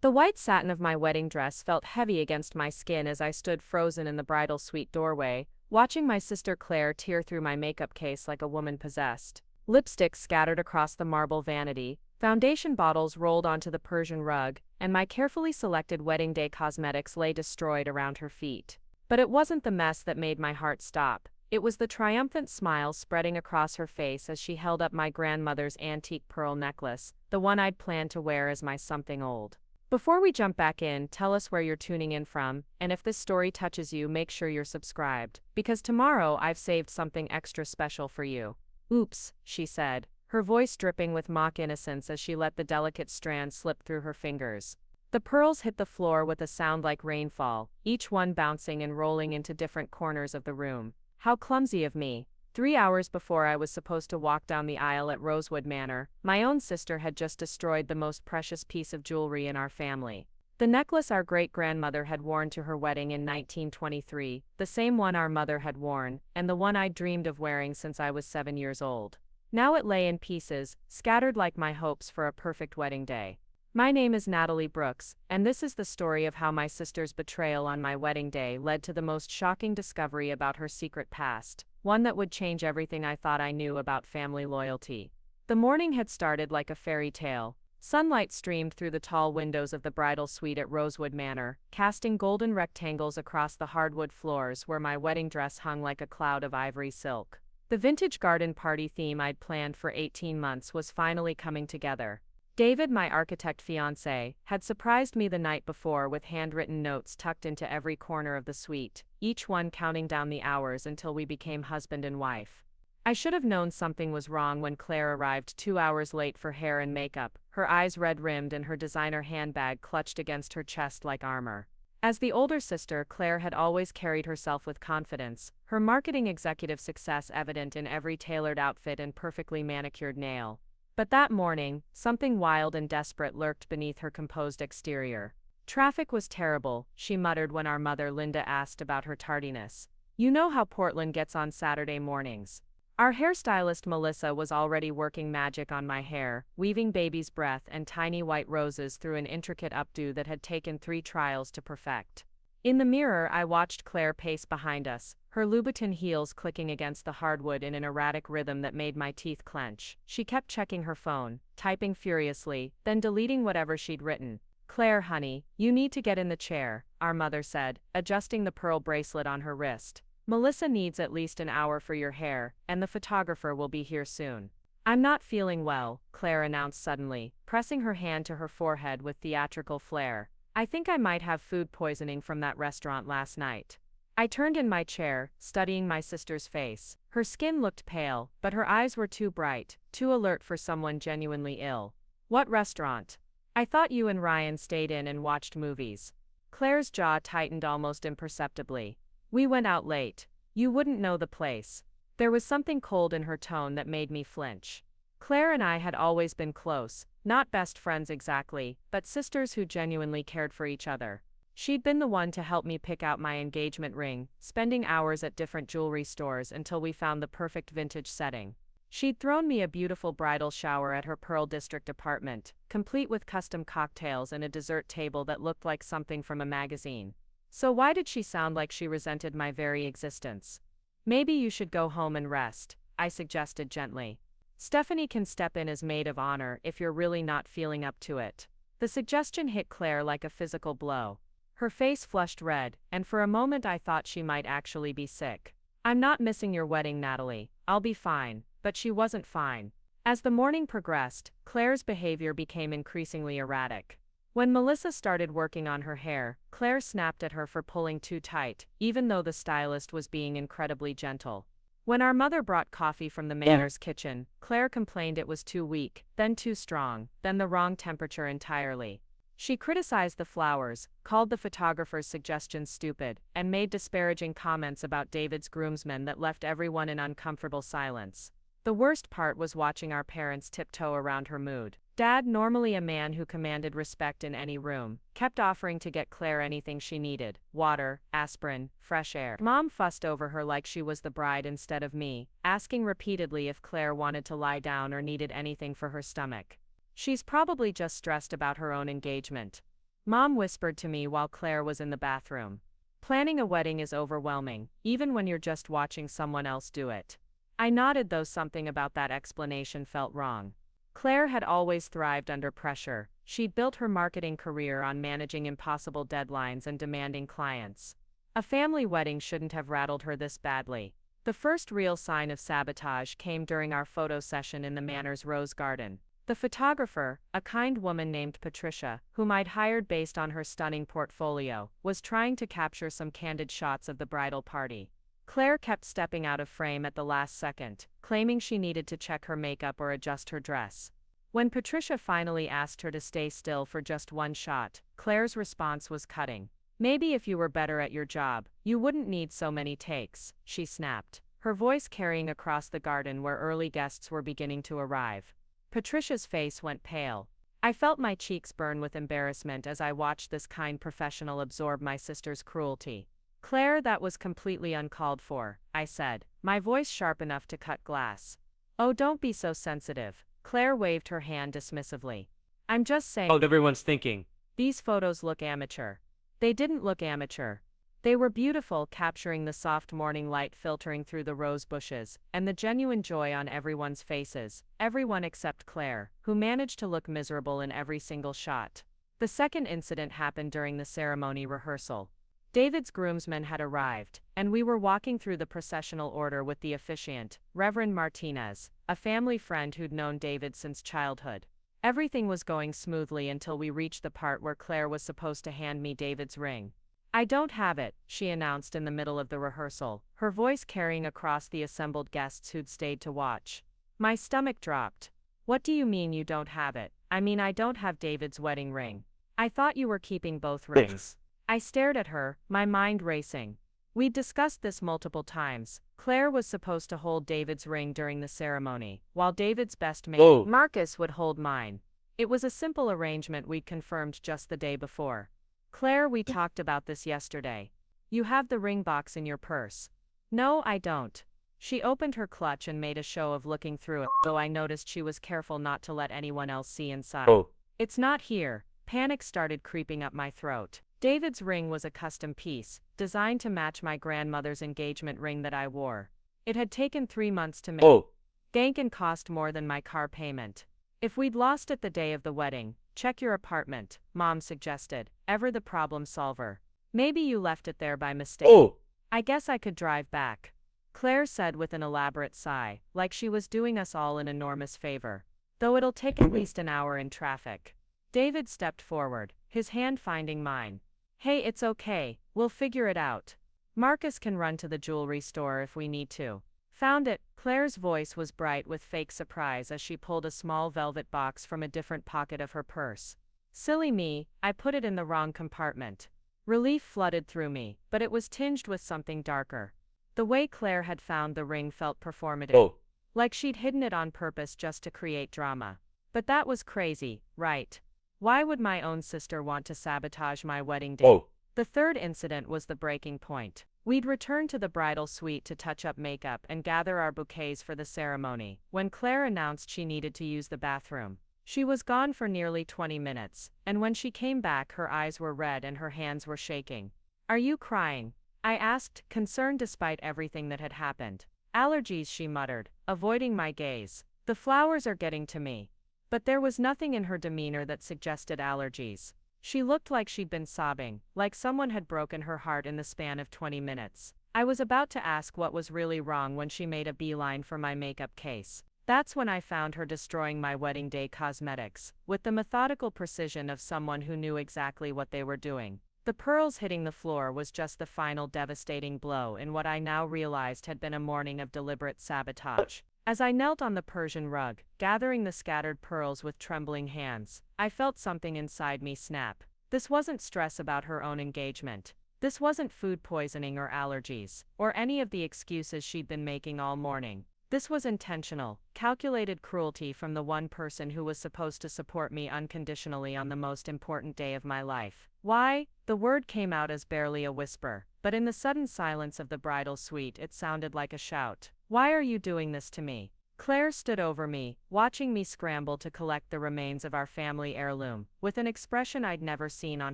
The white satin of my wedding dress felt heavy against my skin as I stood frozen in the bridal suite doorway, watching my sister Claire tear through my makeup case like a woman possessed. Lipstick scattered across the marble vanity, foundation bottles rolled onto the Persian rug, and my carefully selected wedding day cosmetics lay destroyed around her feet. But it wasn't the mess that made my heart stop. It was the triumphant smile spreading across her face as she held up my grandmother's antique pearl necklace, the one I'd planned to wear as my something old. Before we jump back in, tell us where you're tuning in from, and if this story touches you, make sure you're subscribed, because tomorrow I've saved something extra special for you. Oops, she said, her voice dripping with mock innocence as she let the delicate strand slip through her fingers. The pearls hit the floor with a sound like rainfall, each one bouncing and rolling into different corners of the room. How clumsy of me. 3 hours before I was supposed to walk down the aisle at Rosewood Manor, my own sister had just destroyed the most precious piece of jewelry in our family. The necklace our great-grandmother had worn to her wedding in 1923, the same one our mother had worn, and the one I'd dreamed of wearing since I was 7 years old. Now it lay in pieces, scattered like my hopes for a perfect wedding day. My name is Natalie Brooks, and this is the story of how my sister's betrayal on my wedding day led to the most shocking discovery about her secret past, one that would change everything I thought I knew about family loyalty. The morning had started like a fairy tale. Sunlight streamed through the tall windows of the bridal suite at Rosewood Manor, casting golden rectangles across the hardwood floors where my wedding dress hung like a cloud of ivory silk. The vintage garden party theme I'd planned for 18 months was finally coming together. David, my architect fiancé, had surprised me the night before with handwritten notes tucked into every corner of the suite, each one counting down the hours until we became husband and wife. I should have known something was wrong when Claire arrived 2 hours late for hair and makeup, her eyes red-rimmed and her designer handbag clutched against her chest like armor. As the older sister, Claire had always carried herself with confidence, her marketing executive success evident in every tailored outfit and perfectly manicured nail. But that morning, something wild and desperate lurked beneath her composed exterior. Traffic was terrible, she muttered when our mother Linda asked about her tardiness. You know how Portland gets on Saturday mornings. Our hairstylist Melissa was already working magic on my hair, weaving baby's breath and tiny white roses through an intricate updo that had taken 3 trials to perfect. In the mirror, I watched Claire pace behind us, her Louboutin heels clicking against the hardwood in an erratic rhythm that made my teeth clench. She kept checking her phone, typing furiously, then deleting whatever she'd written. Claire, honey, you need to get in the chair, our mother said, adjusting the pearl bracelet on her wrist. Melissa needs at least an hour for your hair, and the photographer will be here soon. I'm not feeling well, Claire announced suddenly, pressing her hand to her forehead with theatrical flair. I think I might have food poisoning from that restaurant last night. I turned in my chair, studying my sister's face. Her skin looked pale, but her eyes were too bright, too alert for someone genuinely ill. What restaurant? I thought you and Ryan stayed in and watched movies. Claire's jaw tightened almost imperceptibly. We went out late. You wouldn't know the place. There was something cold in her tone that made me flinch. Claire and I had always been close, not best friends exactly, but sisters who genuinely cared for each other. She'd been the one to help me pick out my engagement ring, spending hours at different jewelry stores until we found the perfect vintage setting. She'd thrown me a beautiful bridal shower at her Pearl District apartment, complete with custom cocktails and a dessert table that looked like something from a magazine. So why did she sound like she resented my very existence? Maybe you should go home and rest, I suggested gently. Stephanie can step in as maid of honor if you're really not feeling up to it. The suggestion hit Claire like a physical blow. Her face flushed red, and for a moment I thought she might actually be sick. I'm not missing your wedding, Natalie. I'll be fine. But she wasn't fine. As the morning progressed, Claire's behavior became increasingly erratic. When Melissa started working on her hair, Claire snapped at her for pulling too tight, even though the stylist was being incredibly gentle. When our mother brought coffee from the manor's kitchen, Claire complained it was too weak, then too strong, then the wrong temperature entirely. She criticized the flowers, called the photographer's suggestions stupid, and made disparaging comments about David's groomsmen that left everyone in uncomfortable silence. The worst part was watching our parents tiptoe around her mood. Dad, normally a man who commanded respect in any room, kept offering to get Claire anything she needed: water, aspirin, fresh air. Mom fussed over her like she was the bride instead of me, asking repeatedly if Claire wanted to lie down or needed anything for her stomach. She's probably just stressed about her own engagement. Mom whispered to me while Claire was in the bathroom. Planning a wedding is overwhelming, even when you're just watching someone else do it. I nodded, though something about that explanation felt wrong. Claire had always thrived under pressure. She'd built her marketing career on managing impossible deadlines and demanding clients. A family wedding shouldn't have rattled her this badly. The first real sign of sabotage came during our photo session in the Manor's rose garden. The photographer, a kind woman named Patricia, whom I'd hired based on her stunning portfolio, was trying to capture some candid shots of the bridal party. Claire kept stepping out of frame at the last second, claiming she needed to check her makeup or adjust her dress. When Patricia finally asked her to stay still for just one shot, Claire's response was cutting. "Maybe if you were better at your job, you wouldn't need so many takes," she snapped, her voice carrying across the garden where early guests were beginning to arrive. Patricia's face went pale. I felt my cheeks burn with embarrassment as I watched this kind professional absorb my sister's cruelty. "Claire, that was completely uncalled for," I said, my voice sharp enough to cut glass. "Oh, don't be so sensitive." Claire waved her hand dismissively. "I'm just saying what everyone's thinking. These photos look amateur." They didn't look amateur. They were beautiful, capturing the soft morning light filtering through the rose bushes, and the genuine joy on everyone's faces, everyone except Claire, who managed to look miserable in every single shot. The second incident happened during the ceremony rehearsal. David's groomsmen had arrived, and we were walking through the processional order with the officiant, Reverend Martinez, a family friend who'd known David since childhood. Everything was going smoothly until we reached the part where Claire was supposed to hand me David's ring. "I don't have it," she announced in the middle of the rehearsal, her voice carrying across the assembled guests who'd stayed to watch. My stomach dropped. "What do you mean you don't have it?" "I mean I don't have David's wedding ring." "I thought you were keeping both rings." I stared at her, my mind racing. We'd discussed this multiple times. Claire was supposed to hold David's ring during the ceremony, while David's best mate, Marcus, would hold mine. It was a simple arrangement we'd confirmed just the day before. "Claire, we talked about this yesterday. You have the ring box in your purse." "No, I don't." She opened her clutch and made a show of looking through it, though I noticed she was careful not to let anyone else see inside. "It's not here." Panic started creeping up my throat. David's ring was a custom piece, designed to match my grandmother's engagement ring that I wore. It had taken 3 months to make. Gank and cost more than my car payment. "If we'd lost it the day of the wedding, check your apartment," Mom suggested, ever the problem solver. "Maybe you left it there by mistake." "I guess I could drive back," Claire said with an elaborate sigh, like she was doing us all an enormous favor. "Though it'll take at least an hour in traffic." David stepped forward, his hand finding mine. "Hey, it's okay, we'll figure it out. Marcus can run to the jewelry store if we need to." "Found it." Claire's voice was bright with fake surprise as she pulled a small velvet box from a different pocket of her purse. Silly me, I put it in the wrong compartment. Relief flooded through me, but it was tinged with something darker. The way Claire had found the ring felt performative. Like she'd hidden it on purpose just to create drama. But that was crazy, right? Why would my own sister want to sabotage my wedding day? The third incident was the breaking point. We'd returned to the bridal suite to touch up makeup and gather our bouquets for the ceremony, when Claire announced she needed to use the bathroom. She was gone for nearly 20 minutes, and when she came back her eyes were red and her hands were shaking. "Are you crying?" I asked, concerned despite everything that had happened. "Allergies," she muttered, avoiding my gaze. "The flowers are getting to me." But there was nothing in her demeanor that suggested allergies. She looked like she'd been sobbing, like someone had broken her heart in the span of 20 minutes. I was about to ask what was really wrong when she made a beeline for my makeup case. That's when I found her destroying my wedding day cosmetics, with the methodical precision of someone who knew exactly what they were doing. The pearls hitting the floor was just the final devastating blow in what I now realized had been a morning of deliberate sabotage. As I knelt on the Persian rug, gathering the scattered pearls with trembling hands, I felt something inside me snap. This wasn't stress about her own engagement. This wasn't food poisoning or allergies, or any of the excuses she'd been making all morning. This was intentional, calculated cruelty from the one person who was supposed to support me unconditionally on the most important day of my life. "Why?" The word came out as barely a whisper, but in the sudden silence of the bridal suite it sounded like a shout. "Why are you doing this to me?" Claire stood over me, watching me scramble to collect the remains of our family heirloom, with an expression I'd never seen on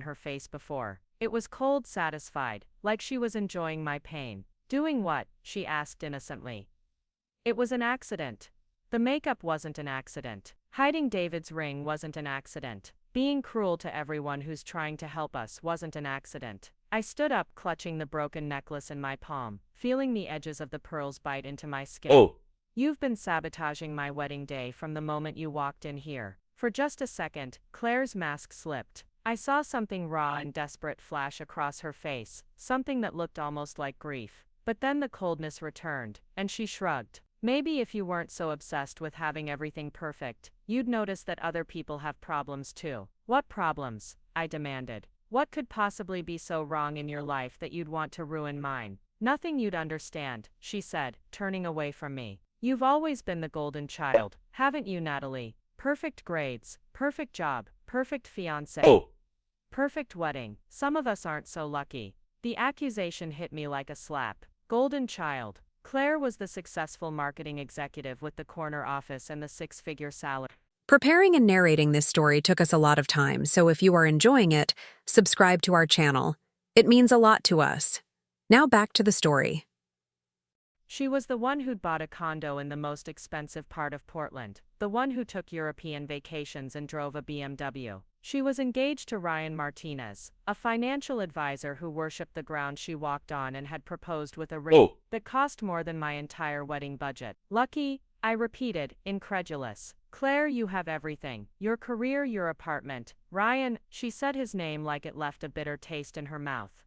her face before. It was cold, satisfied, like she was enjoying my pain. Doing what? She asked innocently. It was an accident. The makeup wasn't an accident. Hiding David's ring wasn't an accident. Being cruel to everyone who's trying to help us wasn't an accident. I stood up, clutching the broken necklace in my palm, feeling the edges of the pearls bite into my skin. You've been sabotaging my wedding day from the moment you walked in here. For just a second, Claire's mask slipped. I saw something raw and desperate flash across her face, something that looked almost like grief. But then the coldness returned, and she shrugged. Maybe if you weren't so obsessed with having everything perfect, you'd notice that other people have problems too. What problems? I demanded. What could possibly be so wrong in your life that you'd want to ruin mine? Nothing you'd understand, she said, turning away from me. You've always been the golden child, haven't you, Natalie? Perfect grades, perfect job, perfect fiancé, perfect wedding. Some of us aren't so lucky. The accusation hit me like a slap. Golden child. Claire was the successful marketing executive with the corner office and the six-figure salary. Preparing and narrating this story took us a lot of time, so if you are enjoying it, subscribe to our channel. It means a lot to us. Now back to the story. She was the one who'd bought a condo in the most expensive part of Portland, the one who took European vacations and drove a BMW. She was engaged to Ryan Martinez, a financial advisor who worshipped the ground she walked on and had proposed with a ring that cost more than my entire wedding budget. Lucky? I repeated, incredulous. Claire, you have everything. Your career, your apartment. Ryan, she said his name like it left a bitter taste in her mouth.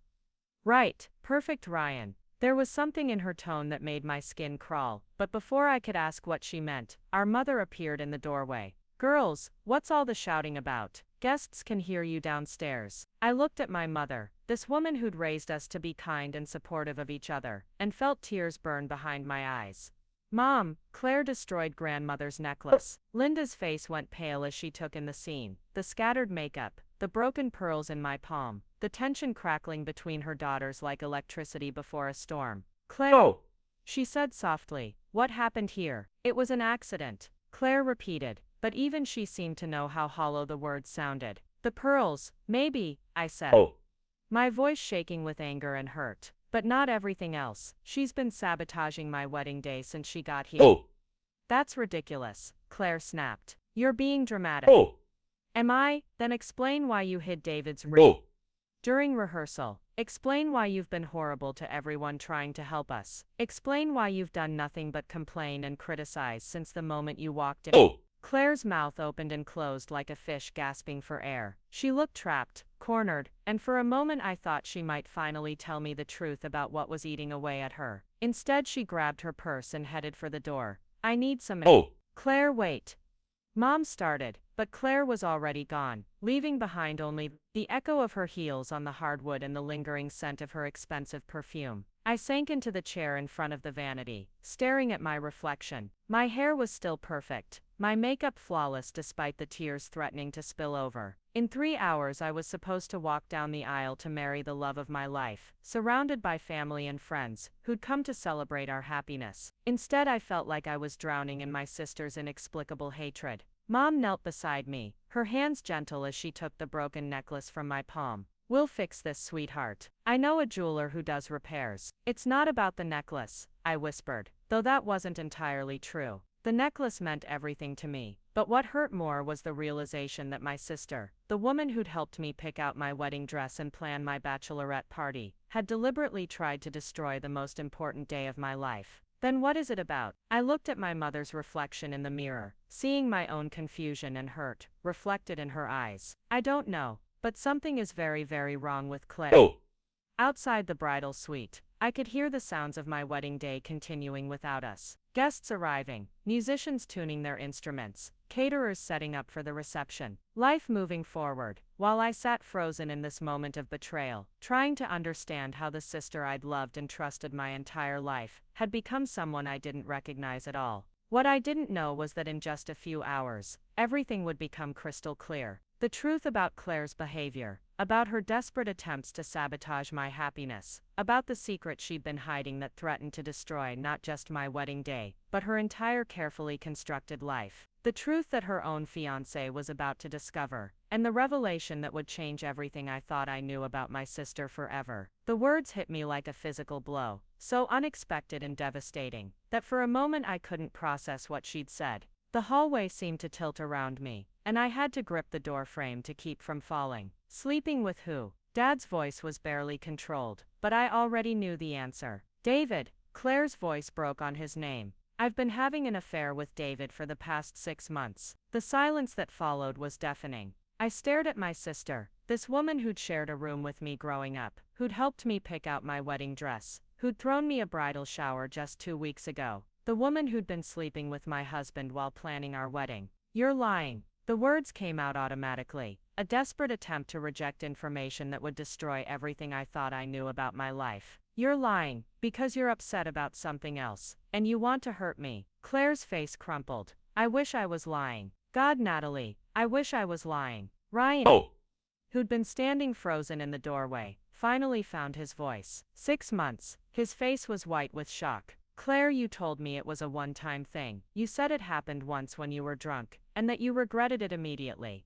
Right, perfect Ryan. There was something in her tone that made my skin crawl, but before I could ask what she meant, our mother appeared in the doorway. Girls, what's all the shouting about? Guests can hear you downstairs. I looked at my mother, this woman who'd raised us to be kind and supportive of each other, and felt tears burn behind my eyes. Mom, Claire destroyed grandmother's necklace. Linda's face went pale as she took in the scene, the scattered makeup, the broken pearls in my palm, the tension crackling between her daughters like electricity before a storm. Claire, she said softly, what happened here? It was an accident, Claire repeated, but even she seemed to know how hollow the words sounded. The pearls, maybe, I said. My voice shaking with anger and hurt. But not everything else. She's been sabotaging my wedding day since she got here. That's ridiculous, Claire snapped. You're being dramatic. Am I? Then explain why you hid David's ring. During rehearsal. Explain why you've been horrible to everyone trying to help us. Explain why you've done nothing but complain and criticize since the moment you walked in. Claire's mouth opened and closed like a fish gasping for air. She looked trapped, cornered, and for a moment I thought she might finally tell me the truth about what was eating away at her. Instead, she grabbed her purse and headed for the door. I need some. Claire, wait. Mom started, but Claire was already gone, leaving behind only the echo of her heels on the hardwood and the lingering scent of her expensive perfume. I sank into the chair in front of the vanity, staring at my reflection. My hair was still perfect, my makeup flawless despite the tears threatening to spill over. In 3 hours I was supposed to walk down the aisle to marry the love of my life, surrounded by family and friends, who'd come to celebrate our happiness. Instead, I felt like I was drowning in my sister's inexplicable hatred. Mom knelt beside me, her hands gentle as she took the broken necklace from my palm. We'll fix this, sweetheart. I know a jeweler who does repairs. It's not about the necklace, I whispered, though that wasn't entirely true. The necklace meant everything to me, but what hurt more was the realization that my sister, the woman who'd helped me pick out my wedding dress and plan my bachelorette party, had deliberately tried to destroy the most important day of my life. Then what is it about? I looked at my mother's reflection in the mirror, seeing my own confusion and hurt reflected in her eyes. I don't know. But something is very, very wrong with Claire. Outside the bridal suite, I could hear the sounds of my wedding day continuing without us. Guests arriving, musicians tuning their instruments, caterers setting up for the reception. Life moving forward, while I sat frozen in this moment of betrayal, trying to understand how the sister I'd loved and trusted my entire life had become someone I didn't recognize at all. What I didn't know was that in just a few hours, everything would become crystal clear. The truth about Claire's behavior, about her desperate attempts to sabotage my happiness, about the secret she'd been hiding that threatened to destroy not just my wedding day, but her entire carefully constructed life. The truth that her own fiancé was about to discover, and the revelation that would change everything I thought I knew about my sister forever. The words hit me like a physical blow, so unexpected and devastating, that for a moment I couldn't process what she'd said. The hallway seemed to tilt around me, and I had to grip the door frame to keep from falling. Sleeping with who? Dad's voice was barely controlled, but I already knew the answer. David. Claire's voice broke on his name. I've been having an affair with David for the past 6 months. The silence that followed was deafening. I stared at my sister, this woman who'd shared a room with me growing up, who'd helped me pick out my wedding dress, who'd thrown me a bridal shower just 2 weeks ago, the woman who'd been sleeping with my husband while planning our wedding. You're lying. The words came out automatically, a desperate attempt to reject information that would destroy everything I thought I knew about my life. You're lying, because you're upset about something else, and you want to hurt me. Claire's face crumpled. I wish I was lying. God, Natalie, I wish I was lying. Ryan, who'd been standing frozen in the doorway, finally found his voice. 6 months. His face was white with shock. Claire, you told me it was a one-time thing. You said it happened once when you were drunk, and that you regretted it immediately.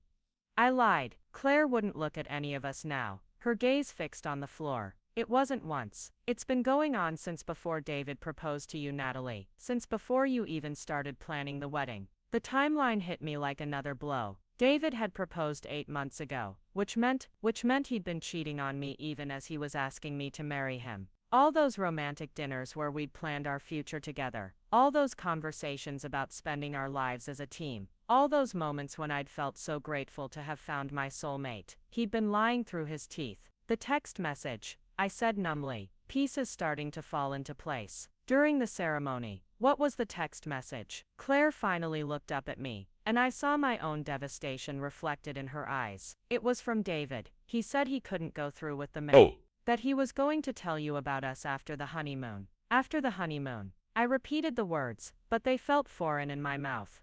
I lied. Claire wouldn't look at any of us now, her gaze fixed on the floor. It wasn't once. It's been going on since before David proposed to you, Natalie, since before you even started planning the wedding. The timeline hit me like another blow. David had proposed 8 months ago, which meant he'd been cheating on me even as he was asking me to marry him. All those romantic dinners where we'd planned our future together, all those conversations about spending our lives as a team, all those moments when I'd felt so grateful to have found my soulmate. He'd been lying through his teeth. The text message, I said numbly, pieces starting to fall into place. During the ceremony, what was the text message? Claire finally looked up at me, and I saw my own devastation reflected in her eyes. It was from David. He said he couldn't go through with the marriage. That he was going to tell you about us after the honeymoon. After the honeymoon. I repeated the words, but they felt foreign in my mouth.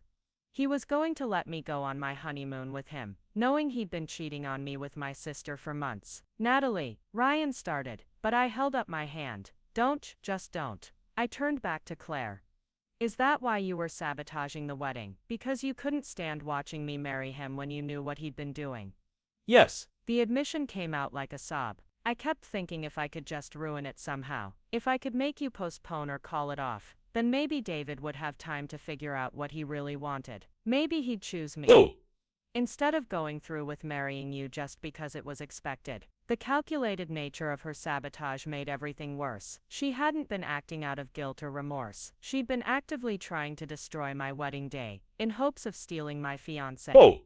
He was going to let me go on my honeymoon with him, knowing he'd been cheating on me with my sister for months. Natalie, Ryan started, but I held up my hand. Don't, just don't. I turned back to Claire. Is that why you were sabotaging the wedding? Because you couldn't stand watching me marry him when you knew what he'd been doing? Yes. The admission came out like a sob. I kept thinking if I could just ruin it somehow, if I could make you postpone or call it off, then maybe David would have time to figure out what he really wanted. Maybe he'd choose me. Instead of going through with marrying you just because it was expected. The calculated nature of her sabotage made everything worse. She hadn't been acting out of guilt or remorse. She'd been actively trying to destroy my wedding day, in hopes of stealing my fiancé.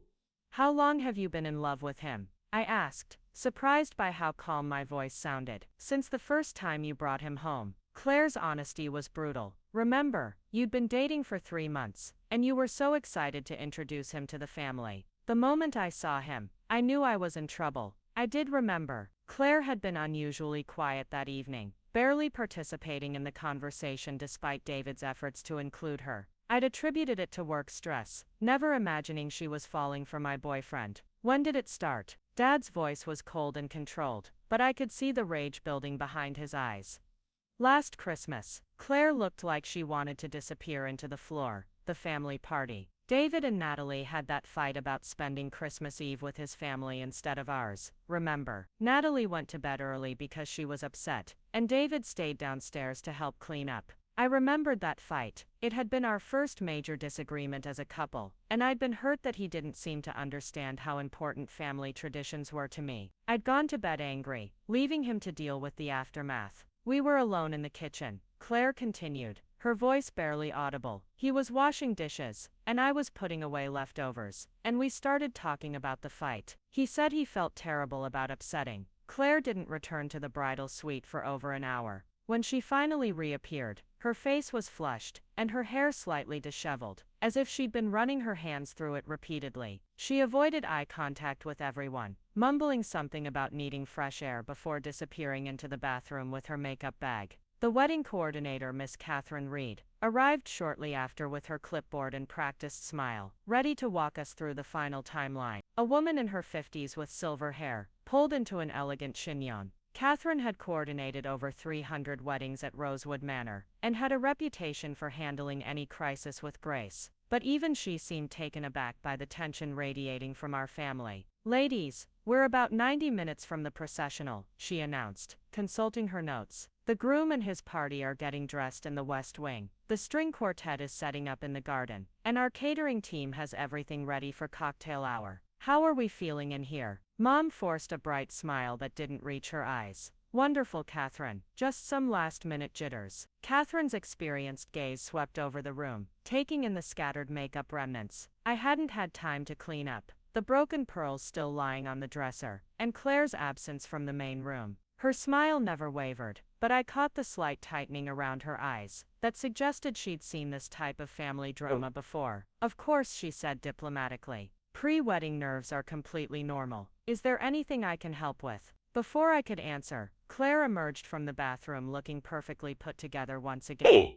How long have you been in love with him? I asked, surprised by how calm my voice sounded. Since the first time you brought him home. Claire's honesty was brutal. Remember, you'd been dating for 3 months, and you were so excited to introduce him to the family. The moment I saw him, I knew I was in trouble. I did remember. Claire had been unusually quiet that evening, barely participating in the conversation despite David's efforts to include her. I'd attributed it to work stress, never imagining she was falling for my boyfriend. When did it start? Dad's voice was cold and controlled, but I could see the rage building behind his eyes. Last Christmas. Claire looked like she wanted to disappear into the floor. The family party. David and Natalie had that fight about spending Christmas Eve with his family instead of ours, remember? Natalie went to bed early because she was upset, and David stayed downstairs to help clean up. I remembered that fight. It had been our first major disagreement as a couple, and I'd been hurt that he didn't seem to understand how important family traditions were to me. I'd gone to bed angry, leaving him to deal with the aftermath. We were alone in the kitchen. Claire continued, her voice barely audible. He was washing dishes, and I was putting away leftovers, and we started talking about the fight. He said he felt terrible about upsetting. Claire didn't return to the bridal suite for over an hour. When she finally reappeared, her face was flushed, and her hair slightly disheveled, as if she'd been running her hands through it repeatedly. She avoided eye contact with everyone, mumbling something about needing fresh air before disappearing into the bathroom with her makeup bag. The wedding coordinator, Miss Catherine Reed, arrived shortly after with her clipboard and practiced smile, ready to walk us through the final timeline. a woman in her 50s with silver hair, pulled into an elegant chignon. Catherine had coordinated over 300 weddings at Rosewood Manor, and had a reputation for handling any crisis with grace. But even she seemed taken aback by the tension radiating from our family. "Ladies, we're about 90 minutes from the processional," she announced, consulting her notes. "The groom and his party are getting dressed in the West Wing. The string quartet is setting up in the garden, and our catering team has everything ready for cocktail hour. How are we feeling in here?" Mom forced a bright smile that didn't reach her eyes. "Wonderful, Catherine. Just some last-minute jitters." Catherine's experienced gaze swept over the room, taking in the scattered makeup remnants. I hadn't had time to clean up, the broken pearls still lying on the dresser, and Claire's absence from the main room. Her smile never wavered, but I caught the slight tightening around her eyes that suggested she'd seen this type of family drama before. "Of course," she said diplomatically. "Pre-wedding nerves are completely normal. Is there anything I can help with?" Before I could answer, Claire emerged from the bathroom looking perfectly put together once again.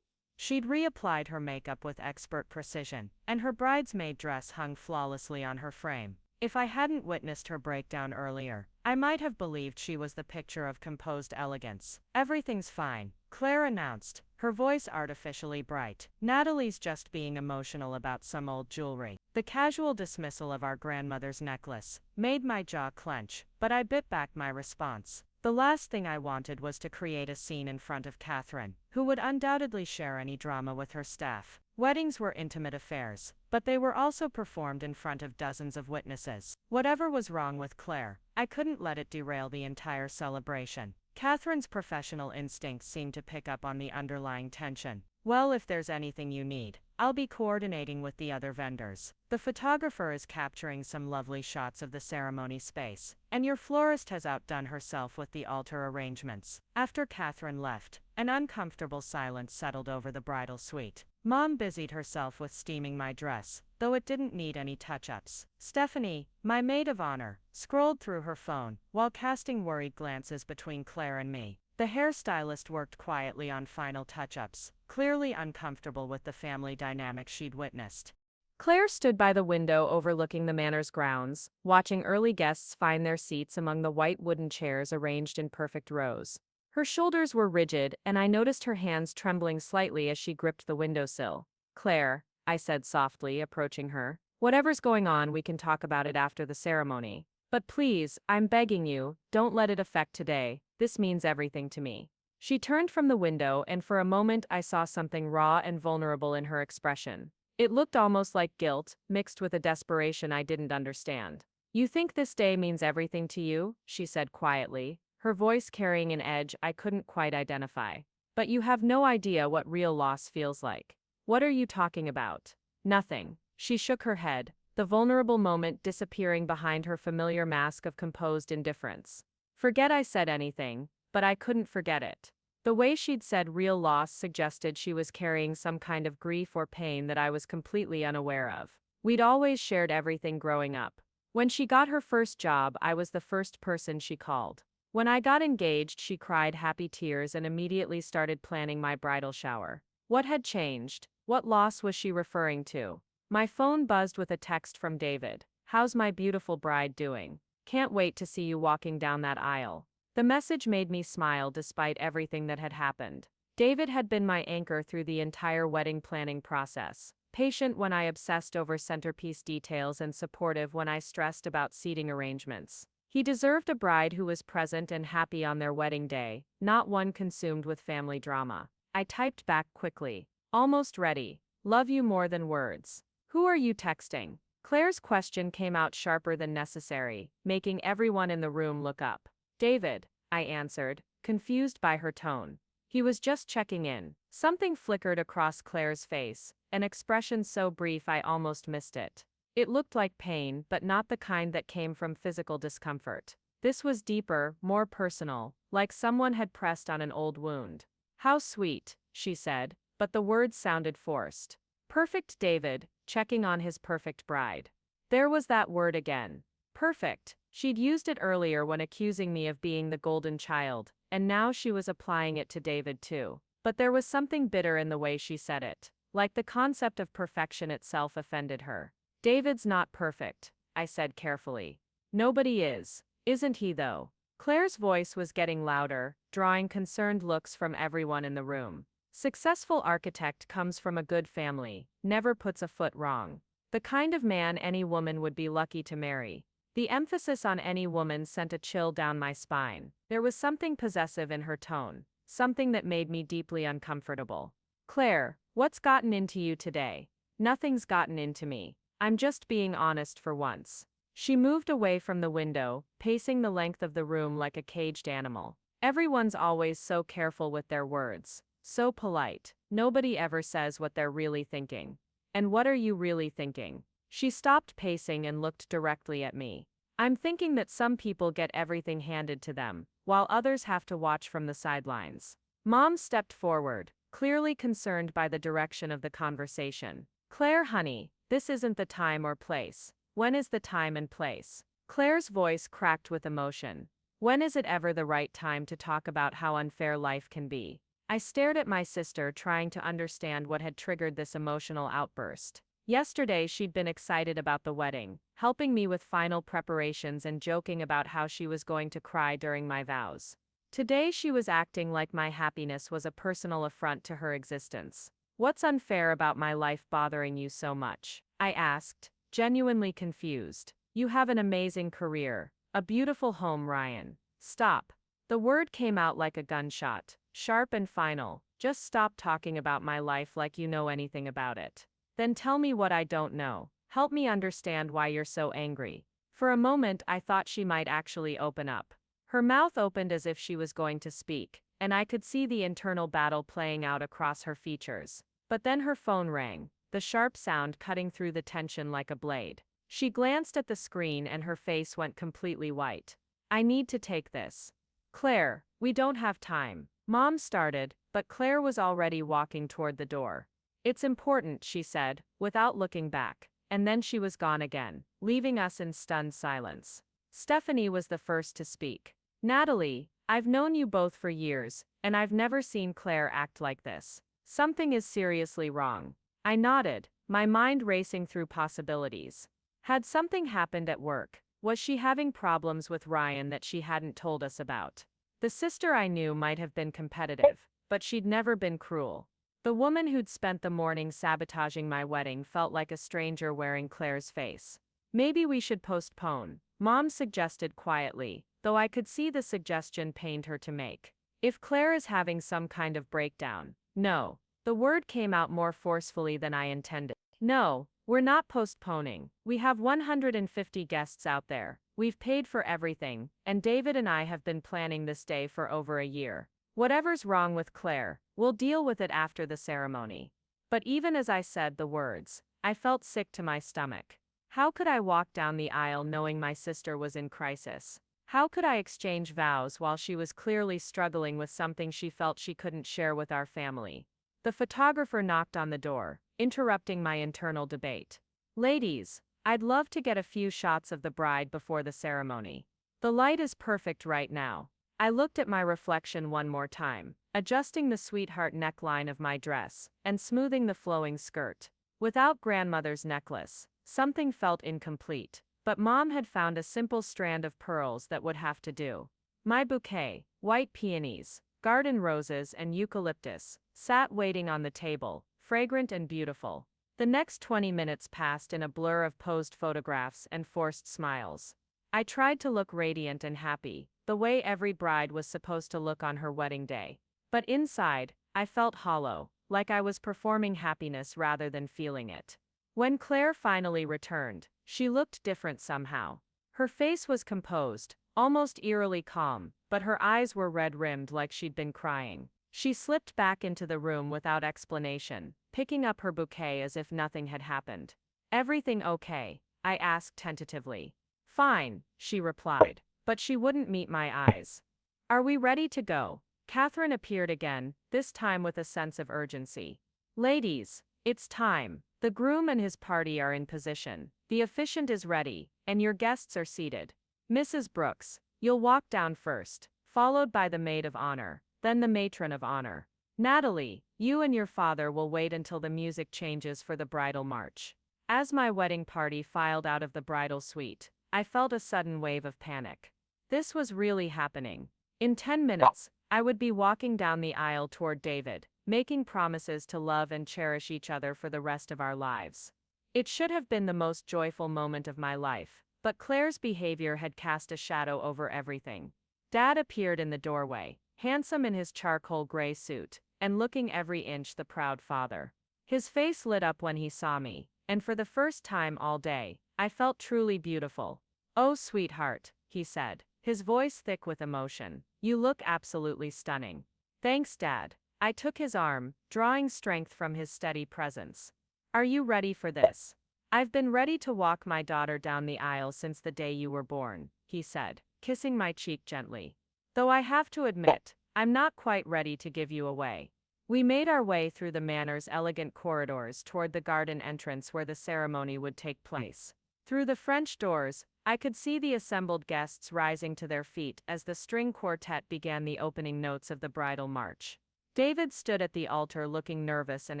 She'd reapplied her makeup with expert precision, and her bridesmaid dress hung flawlessly on her frame. If I hadn't witnessed her breakdown earlier, I might have believed she was the picture of composed elegance. "Everything's fine," Claire announced, her voice artificially bright. "Natalie's just being emotional about some old jewelry." The casual dismissal of our grandmother's necklace made my jaw clench, but I bit back my response. The last thing I wanted was to create a scene in front of Catherine, who would undoubtedly share any drama with her staff. Weddings were intimate affairs, but they were also performed in front of dozens of witnesses. Whatever was wrong with Claire, I couldn't let it derail the entire celebration. Catherine's professional instincts seemed to pick up on the underlying tension. "Well, if there's anything you need, I'll be coordinating with the other vendors. The photographer is capturing some lovely shots of the ceremony space, and your florist has outdone herself with the altar arrangements." After Catherine left, an uncomfortable silence settled over the bridal suite. Mom busied herself with steaming my dress, though it didn't need any touch-ups. Stephanie, my maid of honor, scrolled through her phone, while casting worried glances between Claire and me. The hairstylist worked quietly on final touch-ups, clearly uncomfortable with the family dynamic she'd witnessed. Claire stood by the window overlooking the manor's grounds, watching early guests find their seats among the white wooden chairs arranged in perfect rows. Her shoulders were rigid, and I noticed her hands trembling slightly as she gripped the windowsill. "Claire," I said softly, approaching her, "whatever's going on, we can talk about it after the ceremony. But please, I'm begging you, don't let it affect today. This means everything to me." She turned from the window, and for a moment I saw something raw and vulnerable in her expression. It looked almost like guilt, mixed with a desperation I didn't understand. "You think this day means everything to you?" she said quietly, her voice carrying an edge I couldn't quite identify. "But you have no idea what real loss feels like." "What are you talking about?" "Nothing." She shook her head, the vulnerable moment disappearing behind her familiar mask of composed indifference. Forget I said anything, but I couldn't forget it. The way she'd said real loss suggested she was carrying some kind of grief or pain that I was completely unaware of. We'd always shared everything growing up. When she got her first job, I was the first person she called. When I got engaged, she cried happy tears and immediately started planning my bridal shower. What had changed? What loss was she referring to? My phone buzzed with a text from David. "How's my beautiful bride doing? Can't wait to see you walking down that aisle." The message made me smile despite everything that had happened. David had been my anchor through the entire wedding planning process, patient when I obsessed over centerpiece details and supportive when I stressed about seating arrangements. He deserved a bride who was present and happy on their wedding day, not one consumed with family drama. I typed back quickly. "Almost ready. Love you more than words." "Who are you texting?" Claire's question came out sharper than necessary, making everyone in the room look up. "David," I answered, confused by her tone. "He was just checking in." Something flickered across Claire's face, an expression so brief I almost missed it. It looked like pain, but not the kind that came from physical discomfort. This was deeper, more personal, like someone had pressed on an old wound. "How sweet," she said, but the words sounded forced. Perfect David, checking on his perfect bride. There was that word again. Perfect. She'd used it earlier when accusing me of being the golden child, and now she was applying it to David too. But there was something bitter in the way she said it, like the concept of perfection itself offended her. "David's not perfect," I said carefully. Nobody is. Isn't he though? Claire's voice was getting louder, drawing concerned looks from everyone in the room. Successful architect comes from a good family, never puts a foot wrong. The kind of man any woman would be lucky to marry. The emphasis on any woman sent a chill down my spine. There was something possessive in her tone, something that made me deeply uncomfortable. Claire, what's gotten into you today? Nothing's gotten into me. I'm just being honest for once. She moved away from the window, pacing the length of the room like a caged animal. Everyone's always so careful with their words, so polite. Nobody ever says what they're really thinking. And what are you really thinking? She stopped pacing and looked directly at me. I'm thinking that some people get everything handed to them, while others have to watch from the sidelines. Mom stepped forward, clearly concerned by the direction of the conversation. Claire, honey, this isn't the time or place. When is the time and place? Claire's voice cracked with emotion. When is it ever the right time to talk about how unfair life can be? I stared at my sister, trying to understand what had triggered this emotional outburst. Yesterday she'd been excited about the wedding, helping me with final preparations and joking about how she was going to cry during my vows. Today she was acting like my happiness was a personal affront to her existence. What's unfair about my life bothering you so much? I asked, genuinely confused. You have an amazing career, a beautiful home, Ryan. Stop. The word came out like a gunshot, sharp and final. Just stop talking about my life like you know anything about it. Then tell me what I don't know. Help me understand why you're so angry. For a moment I thought she might actually open up. Her mouth opened as if she was going to speak, and I could see the internal battle playing out across her features. But then her phone rang, the sharp sound cutting through the tension like a blade. She glanced at the screen and her face went completely white. I need to take this. Claire, we don't have time. Mom started, but Claire was already walking toward the door. It's important, she said, without looking back. And then she was gone again, leaving us in stunned silence. Stephanie was the first to speak. Natalie, I've known you both for years, and I've never seen Claire act like this. Something is seriously wrong. I nodded, my mind racing through possibilities. Had something happened at work? Was she having problems with Ryan that she hadn't told us about? The sister I knew might have been competitive, but she'd never been cruel. The woman who'd spent the morning sabotaging my wedding felt like a stranger wearing Claire's face. Maybe we should postpone, Mom suggested quietly, though I could see the suggestion pained her to make. If Claire is having some kind of breakdown. No. The word came out more forcefully than I intended. No, we're not postponing. We have 150 guests out there. We've paid for everything, and David and I have been planning this day for over a year. Whatever's wrong with Claire, we'll deal with it after the ceremony. But even as I said the words, I felt sick to my stomach. How could I walk down the aisle knowing my sister was in crisis? How could I exchange vows while she was clearly struggling with something she felt she couldn't share with our family? The photographer knocked on the door, interrupting my internal debate. Ladies, I'd love to get a few shots of the bride before the ceremony. The light is perfect right now. I looked at my reflection one more time, adjusting the sweetheart neckline of my dress, and smoothing the flowing skirt. Without grandmother's necklace, something felt incomplete, but Mom had found a simple strand of pearls that would have to do. My bouquet, white peonies, garden roses and eucalyptus, sat waiting on the table, fragrant and beautiful. The next 20 minutes passed in a blur of posed photographs and forced smiles. I tried to look radiant and happy, the way every bride was supposed to look on her wedding day. But inside, I felt hollow, like I was performing happiness rather than feeling it. When Claire finally returned, she looked different somehow. Her face was composed, almost eerily calm, but her eyes were red-rimmed like she'd been crying. She slipped back into the room without explanation, picking up her bouquet as if nothing had happened. Everything okay? I asked tentatively. Fine, she replied, but she wouldn't meet my eyes. Are we ready to go? Catherine appeared again, this time with a sense of urgency. Ladies, it's time. The groom and his party are in position. The officiant is ready, and your guests are seated. Mrs. Brooks, you'll walk down first, followed by the maid of honor, then the matron of honor. Natalie, you and your father will wait until the music changes for the bridal march. As my wedding party filed out of the bridal suite, I felt a sudden wave of panic. This was really happening. In 10 minutes, I would be walking down the aisle toward David, making promises to love and cherish each other for the rest of our lives. It should have been the most joyful moment of my life, but Claire's behavior had cast a shadow over everything. Dad appeared in the doorway, handsome in his charcoal gray suit, and looking every inch the proud father. His face lit up when he saw me, and for the first time all day, I felt truly beautiful. "Oh, sweetheart," he said, his voice thick with emotion. "You look absolutely stunning." "Thanks, Dad." I took his arm, drawing strength from his steady presence. "Are you ready for this?" "I've been ready to walk my daughter down the aisle since the day you were born," he said, kissing my cheek gently. "Though I have to admit, I'm not quite ready to give you away." We made our way through the manor's elegant corridors toward the garden entrance where the ceremony would take place. Through the French doors, I could see the assembled guests rising to their feet as the string quartet began the opening notes of the bridal march. David stood at the altar looking nervous and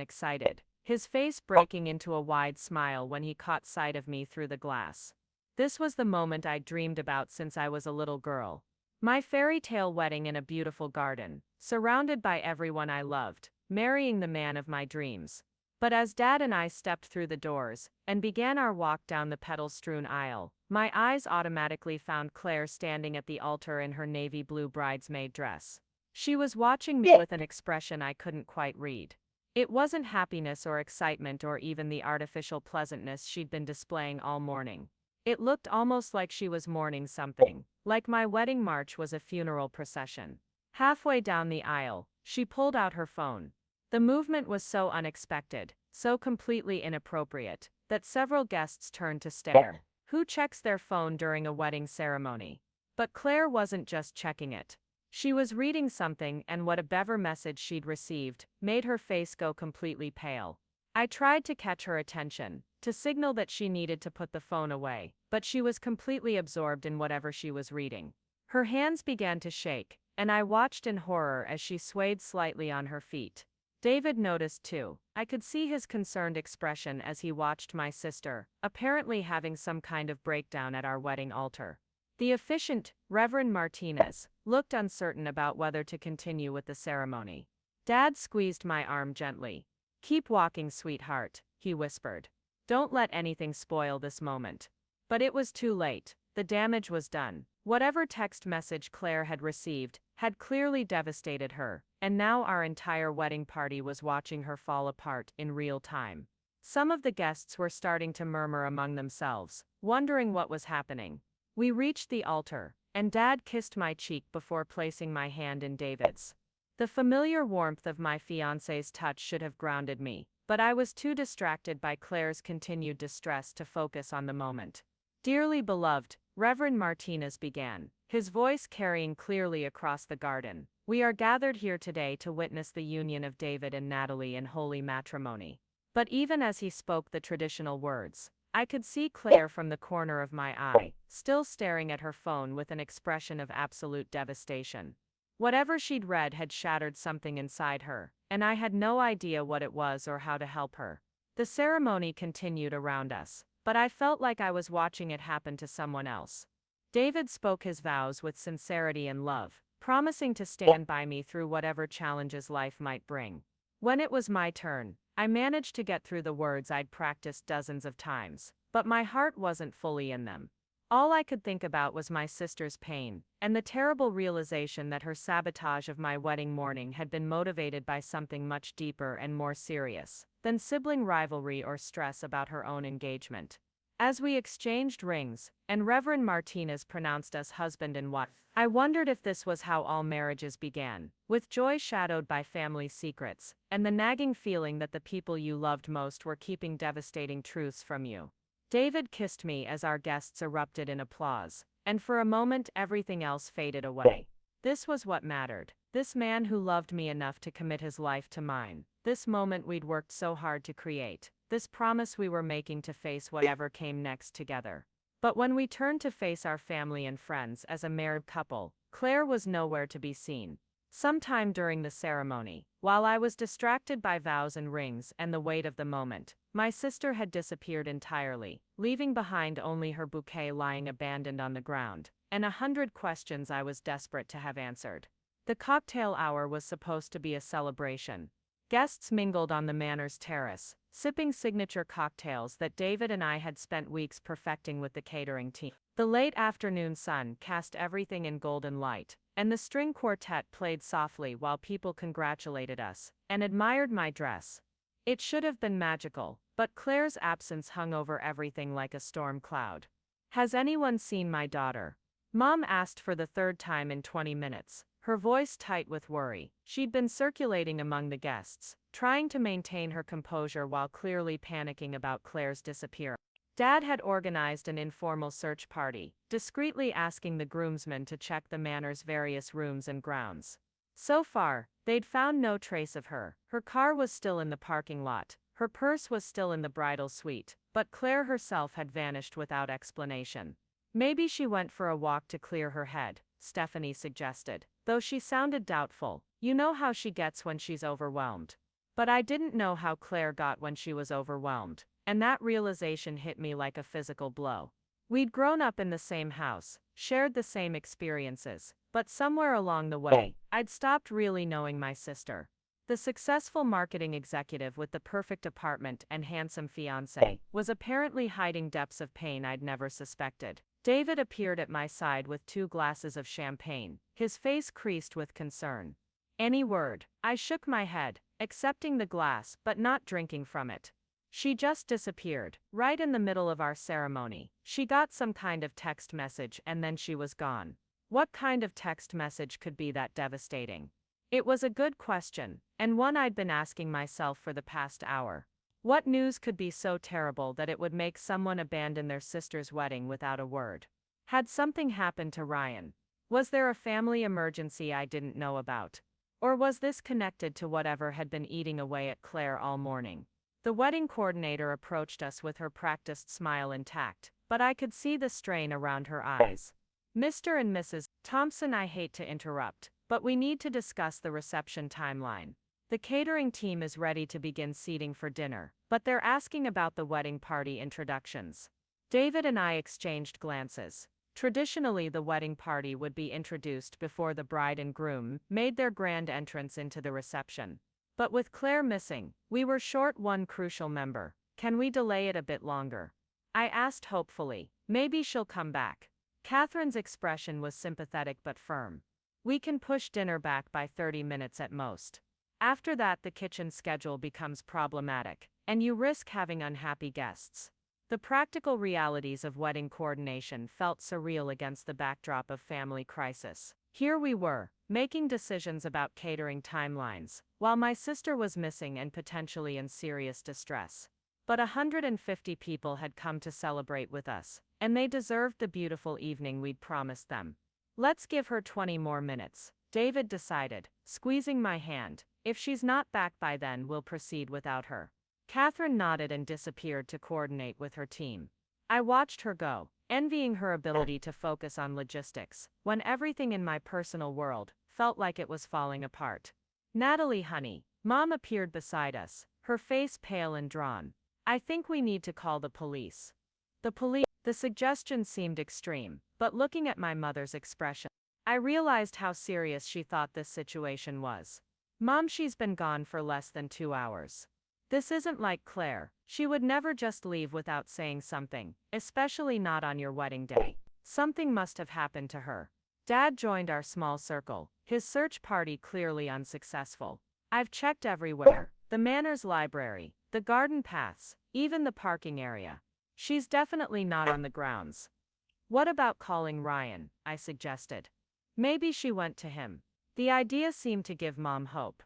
excited, his face breaking into a wide smile when he caught sight of me through the glass. This was the moment I'd dreamed about since I was a little girl. My fairy tale wedding in a beautiful garden, surrounded by everyone I loved, marrying the man of my dreams. But as Dad and I stepped through the doors and began our walk down the petal-strewn aisle, my eyes automatically found Claire standing at the altar in her navy blue bridesmaid dress. She was watching me with an expression I couldn't quite read. It wasn't happiness or excitement or even the artificial pleasantness she'd been displaying all morning. It looked almost like she was mourning something, like my wedding march was a funeral procession. Halfway down the aisle, she pulled out her phone. The movement was so unexpected, so completely inappropriate, that several guests turned to stare. Who checks their phone during a wedding ceremony? But Claire wasn't just checking it. She was reading something, and whatever message she'd received made her face go completely pale. I tried to catch her attention, to signal that she needed to put the phone away, but she was completely absorbed in whatever she was reading. Her hands began to shake, and I watched in horror as she swayed slightly on her feet. David noticed too. I could see his concerned expression as he watched my sister, apparently having some kind of breakdown at our wedding altar. The officiant, Reverend Martinez, looked uncertain about whether to continue with the ceremony. Dad squeezed my arm gently. "Keep walking, sweetheart," he whispered. "Don't let anything spoil this moment." But it was too late. The damage was done. Whatever text message Claire had received had clearly devastated her, and now our entire wedding party was watching her fall apart in real time. Some of the guests were starting to murmur among themselves, wondering what was happening. We reached the altar, and Dad kissed my cheek before placing my hand in David's. The familiar warmth of my fiancé's touch should have grounded me, but I was too distracted by Claire's continued distress to focus on the moment. "Dearly beloved," Reverend Martinez began, his voice carrying clearly across the garden, "we are gathered here today to witness the union of David and Natalie in holy matrimony." But even as he spoke the traditional words, I could see Claire from the corner of my eye, still staring at her phone with an expression of absolute devastation. Whatever she'd read had shattered something inside her, and I had no idea what it was or how to help her. The ceremony continued around us, but I felt like I was watching it happen to someone else. David spoke his vows with sincerity and love, promising to stand by me through whatever challenges life might bring. When it was my turn, I managed to get through the words I'd practiced dozens of times, but my heart wasn't fully in them. All I could think about was my sister's pain, and the terrible realization that her sabotage of my wedding morning had been motivated by something much deeper and more serious than sibling rivalry or stress about her own engagement. As we exchanged rings, and Reverend Martinez pronounced us husband and wife, I wondered if this was how all marriages began, with joy shadowed by family secrets, and the nagging feeling that the people you loved most were keeping devastating truths from you. David kissed me as our guests erupted in applause, and for a moment everything else faded away. This was what mattered. This man who loved me enough to commit his life to mine. This moment we'd worked so hard to create. This promise we were making to face whatever came next together. But when we turned to face our family and friends as a married couple, Claire was nowhere to be seen. sometime during the ceremony. While I was distracted by vows and rings and the weight of the moment, my sister had disappeared entirely, leaving behind only her bouquet lying abandoned on the ground, and 100 questions I was desperate to have answered. The cocktail hour was supposed to be a celebration. Guests mingled on the manor's terrace, sipping signature cocktails that David and I had spent weeks perfecting with the catering team. The late afternoon sun cast everything in golden light, and the string quartet played softly while people congratulated us and admired my dress. It should have been magical, but Claire's absence hung over everything like a storm cloud. "Has anyone seen my daughter?" Mom asked for the third time in 20 minutes, her voice tight with worry. She'd been circulating among the guests, trying to maintain her composure while clearly panicking about Claire's disappearance. Dad had organized an informal search party, discreetly asking the groomsmen to check the manor's various rooms and grounds. So far, they'd found no trace of her. Her car was still in the parking lot, her purse was still in the bridal suite, but Claire herself had vanished without explanation. "Maybe she went for a walk to clear her head," Stephanie suggested, though she sounded doubtful. "You know how she gets when she's overwhelmed." But I didn't know how Claire got when she was overwhelmed, and that realization hit me like a physical blow. We'd grown up in the same house, shared the same experiences, but somewhere along the way, I'd stopped really knowing my sister. The successful marketing executive with the perfect apartment and handsome fiancé was apparently hiding depths of pain I'd never suspected. David appeared at my side with 2 glasses of champagne, his face creased with concern. "Any word?" I shook my head, accepting the glass but not drinking from it. "She just disappeared, right in the middle of our ceremony. She got some kind of text message and then she was gone." What kind of text message could be that devastating? It was a good question, and one I'd been asking myself for the past hour. What news could be so terrible that it would make someone abandon their sister's wedding without a word? Had something happened to Ryan? Was there a family emergency I didn't know about? Or was this connected to whatever had been eating away at Claire all morning? The wedding coordinator approached us with her practiced smile intact, but I could see the strain around her eyes. "Mr. and Mrs. Thompson, I hate to interrupt, but we need to discuss the reception timeline. The catering team is ready to begin seating for dinner, but they're asking about the wedding party introductions." David and I exchanged glances. Traditionally, the wedding party would be introduced before the bride and groom made their grand entrance into the reception. But with Claire missing, we were short one crucial member. "Can we delay it a bit longer?" I asked hopefully. "Maybe she'll come back." Catherine's expression was sympathetic but firm. "We can push dinner back by 30 minutes at most. After that, the kitchen schedule becomes problematic, and you risk having unhappy guests." The practical realities of wedding coordination felt surreal against the backdrop of family crisis. Here we were, making decisions about catering timelines, while my sister was missing and potentially in serious distress. But 150 people had come to celebrate with us, and they deserved the beautiful evening we'd promised them. "Let's give her 20 more minutes," David decided, squeezing my hand. "If she's not back by then, we'll proceed without her." Catherine nodded and disappeared to coordinate with her team. I watched her go, envying her ability to focus on logistics, when everything in my personal world felt like it was falling apart. "Natalie, honey," Mom appeared beside us, her face pale and drawn. "I think we need to call the police." The police? The suggestion seemed extreme, but looking at my mother's expression, I realized how serious she thought this situation was. "Mom, she's been gone for less than 2 hours. This isn't like Claire. She would never just leave without saying something, especially not on your wedding day. Something must have happened to her." Dad joined our small circle, his search party clearly unsuccessful. "I've checked everywhere. The manor's library, the garden paths, even the parking area. She's definitely not on the grounds." "What about calling Ryan?" I suggested. "Maybe she went to him." The idea seemed to give Mom hope.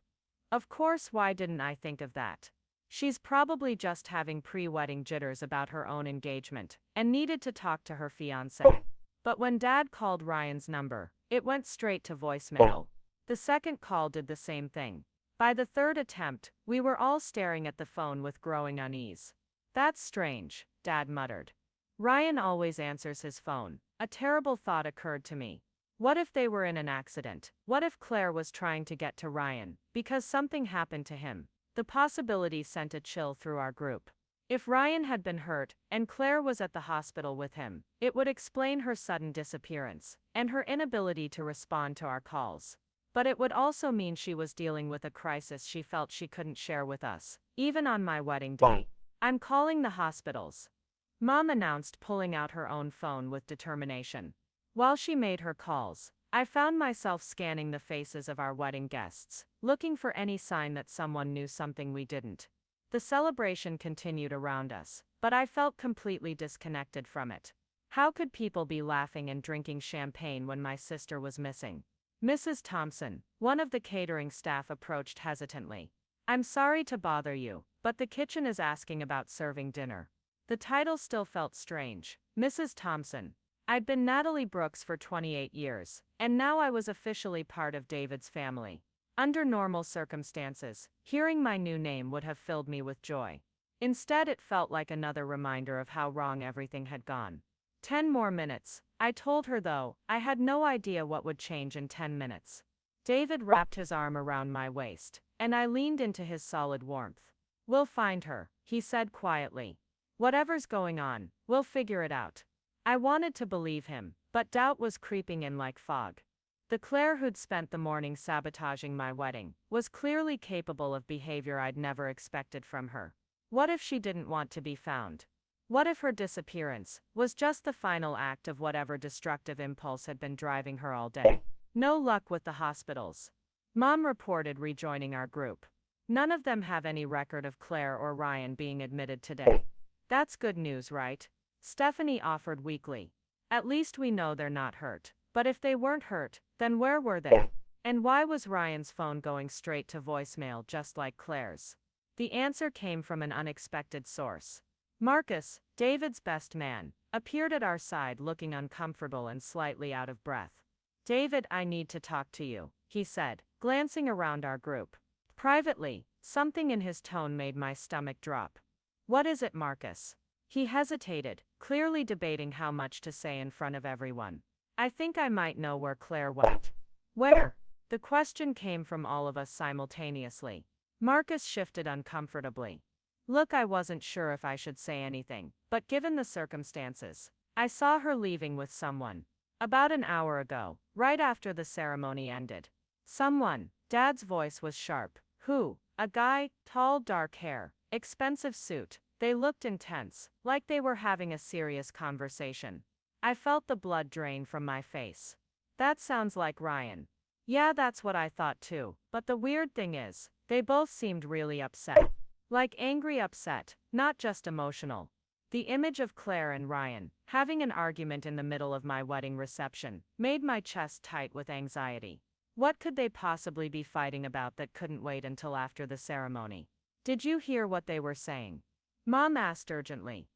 Of course, why didn't I think of that? She's probably just having pre-wedding jitters about her own engagement, and needed to talk to her fiancé. But when Dad called Ryan's number, it went straight to voicemail. The second call did the same thing. By the third attempt, we were all staring at the phone with growing unease. "That's strange," Dad muttered. "Ryan always answers his phone." A terrible thought occurred to me. What if they were in an accident? What if Claire was trying to get to Ryan because something happened to him? The possibility sent a chill through our group. If Ryan had been hurt and Claire was at the hospital with him, it would explain her sudden disappearance and her inability to respond to our calls. But it would also mean she was dealing with a crisis she felt she couldn't share with us, even on my wedding day. I'm calling the hospitals, Mom announced, pulling out her own phone with determination. While she made her calls, I found myself scanning the faces of our wedding guests, looking for any sign that someone knew something we didn't. The celebration continued around us, but I felt completely disconnected from it. How could people be laughing and drinking champagne when my sister was missing? Mrs. Thompson, one of the catering staff, approached hesitantly. I'm sorry to bother you, but the kitchen is asking about serving dinner. The title still felt strange. Mrs. Thompson. I'd been Natalie Brooks for 28 years, and now I was officially part of David's family. Under normal circumstances, hearing my new name would have filled me with joy. Instead, it felt like another reminder of how wrong everything had gone. 10 more minutes, I told her, though I had no idea what would change in 10 minutes. David wrapped his arm around my waist, and I leaned into his solid warmth. We'll find her, he said quietly. Whatever's going on, we'll figure it out. I wanted to believe him, but doubt was creeping in like fog. The Claire who'd spent the morning sabotaging my wedding was clearly capable of behavior I'd never expected from her. What if she didn't want to be found? What if her disappearance was just the final act of whatever destructive impulse had been driving her all day? No luck with the hospitals, Mom reported, rejoining our group. None of them have any record of Claire or Ryan being admitted today. That's good news, right? Stephanie offered weakly. At least we know they're not hurt. But if they weren't hurt, then where were they? And why was Ryan's phone going straight to voicemail just like Claire's? The answer came from an unexpected source. Marcus, David's best man, appeared at our side, looking uncomfortable and slightly out of breath. David, I need to talk to you, he said, glancing around our group. Privately, something in his tone made my stomach drop. What is it, Marcus? He hesitated, clearly debating how much to say in front of everyone. I think I might know where Claire went. Where? The question came from all of us simultaneously. Marcus shifted uncomfortably. Look, I wasn't sure if I should say anything, but given the circumstances, I saw her leaving with someone. About an hour ago, right after the ceremony ended. Someone, Dad's voice was sharp. Who? A guy, tall, dark hair, expensive suit. They looked intense, like they were having a serious conversation. I felt the blood drain from my face. That sounds like Ryan. Yeah, that's what I thought too, but the weird thing is, they both seemed really upset. Like angry upset, not just emotional. The image of Claire and Ryan having an argument in the middle of my wedding reception made my chest tight with anxiety. What could they possibly be fighting about that couldn't wait until after the ceremony? Did you hear what they were saying? Mom asked urgently.